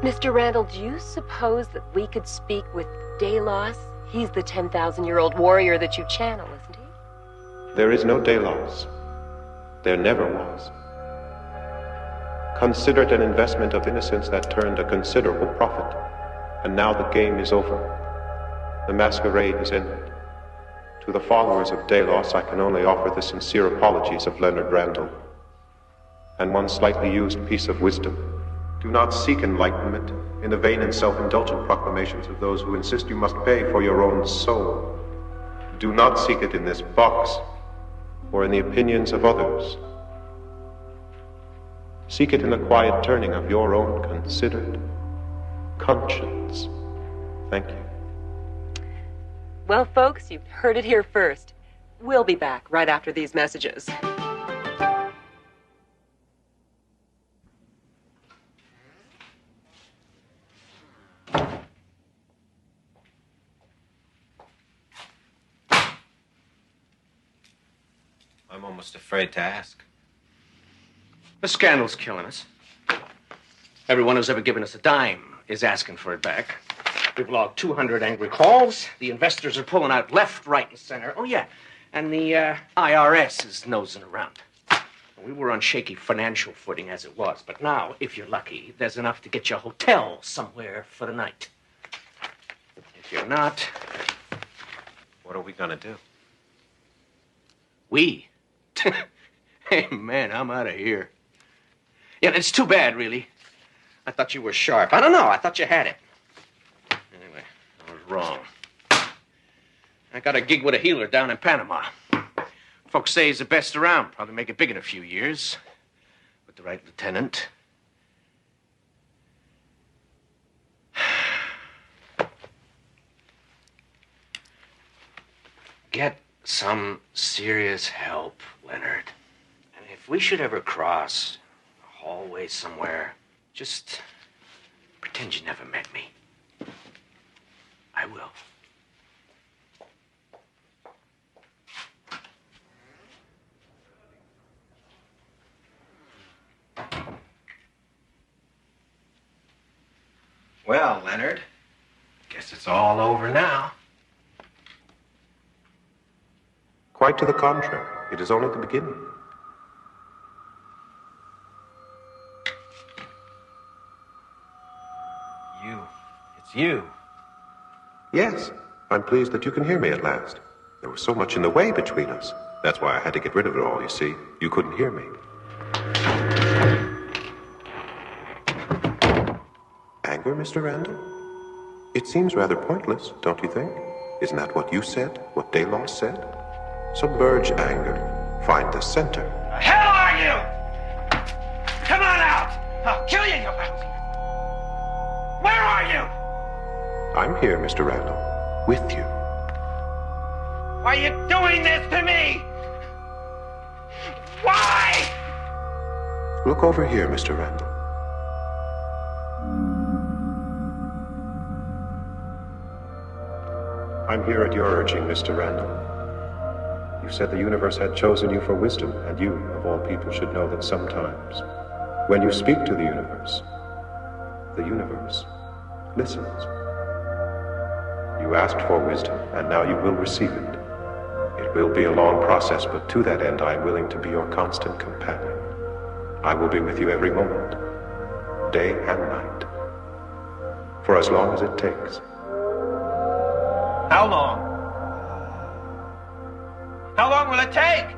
Mr. Randall, do you suppose that we could speak with Delos? He's the 10,000-year-old warrior that you channel, isn't he? There is no Delos. There never was. Consider it an investment of innocence that turned a considerable profit. And now the game is over. The masquerade is ended. To the followers of Delos, I can only offer the sincere apologies of Leonard Randall. And one slightly used piece of wisdom. Do not seek enlightenment in the vain and self-indulgent proclamations of those who insist you must pay for your own soul. Do not seek it in this box or in the opinions of others. Seek it in the quiet turning of your own considered conscience. Thank you. Well, folks, you've heard it here first. We'll be back right after these messages. I'm almost afraid to ask. The scandal's killing us. Everyone who's ever given us a dime is asking for it back. We've logged 200 angry calls. The investors are pulling out left, right, and center. Oh, yeah. And the IRS is nosing around. We were on shaky financial footing as it was. But now, if you're lucky, there's enough to get you a hotel somewhere for the night. If you're not... What are we gonna do? We? Hey, man, I'm out of here. Yeah, it's too bad, really. I thought you were sharp. I don't know. I thought you had it. Anyway, I was wrong. I got a gig with a healer down in Panama. Folks say he's the best around. Probably make it big in a few years. With the right lieutenant. Get some serious help, Leonard. And if we should ever cross a hallway somewhere, just pretend you never met me. I will. Well, Leonard, guess it's all over now. Quite to the contrary. It is only the beginning. You. It's you. Yes, I'm pleased that you can hear me at last. There was so much in the way between us. That's why I had to get rid of it all, you see. You couldn't hear me. Anger, Mr. Randall? It seems rather pointless, don't you think? Isn't that what you said? What Delos said? Submerge anger. Find the center. The hell are you? Come on out! I'll kill you, you lousy! Where are you? I'm here, Mr. Randall. With you. Why are you doing this to me? Why? Look over here, Mr. Randall. I'm here at your urging, Mr. Randall. You said the universe had chosen you for wisdom, and you, of all people, should know that sometimes, when you speak to the universe listens. You asked for wisdom, and now you will receive it. It will be a long process, but to that end I am willing to be your constant companion. I will be with you every moment, day and night, for as long as it takes. How long? How long will it take?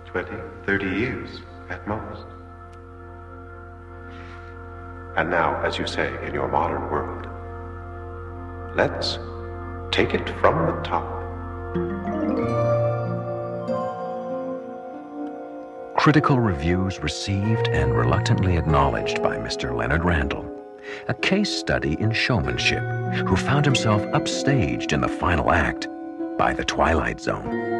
20, 30 years, at most. And now, as you say, in your modern world, let's take it from the top. Critical reviews received and reluctantly acknowledged by Mr. Leonard Randall. A case study in showmanship, who found himself upstaged in the final act by the Twilight Zone.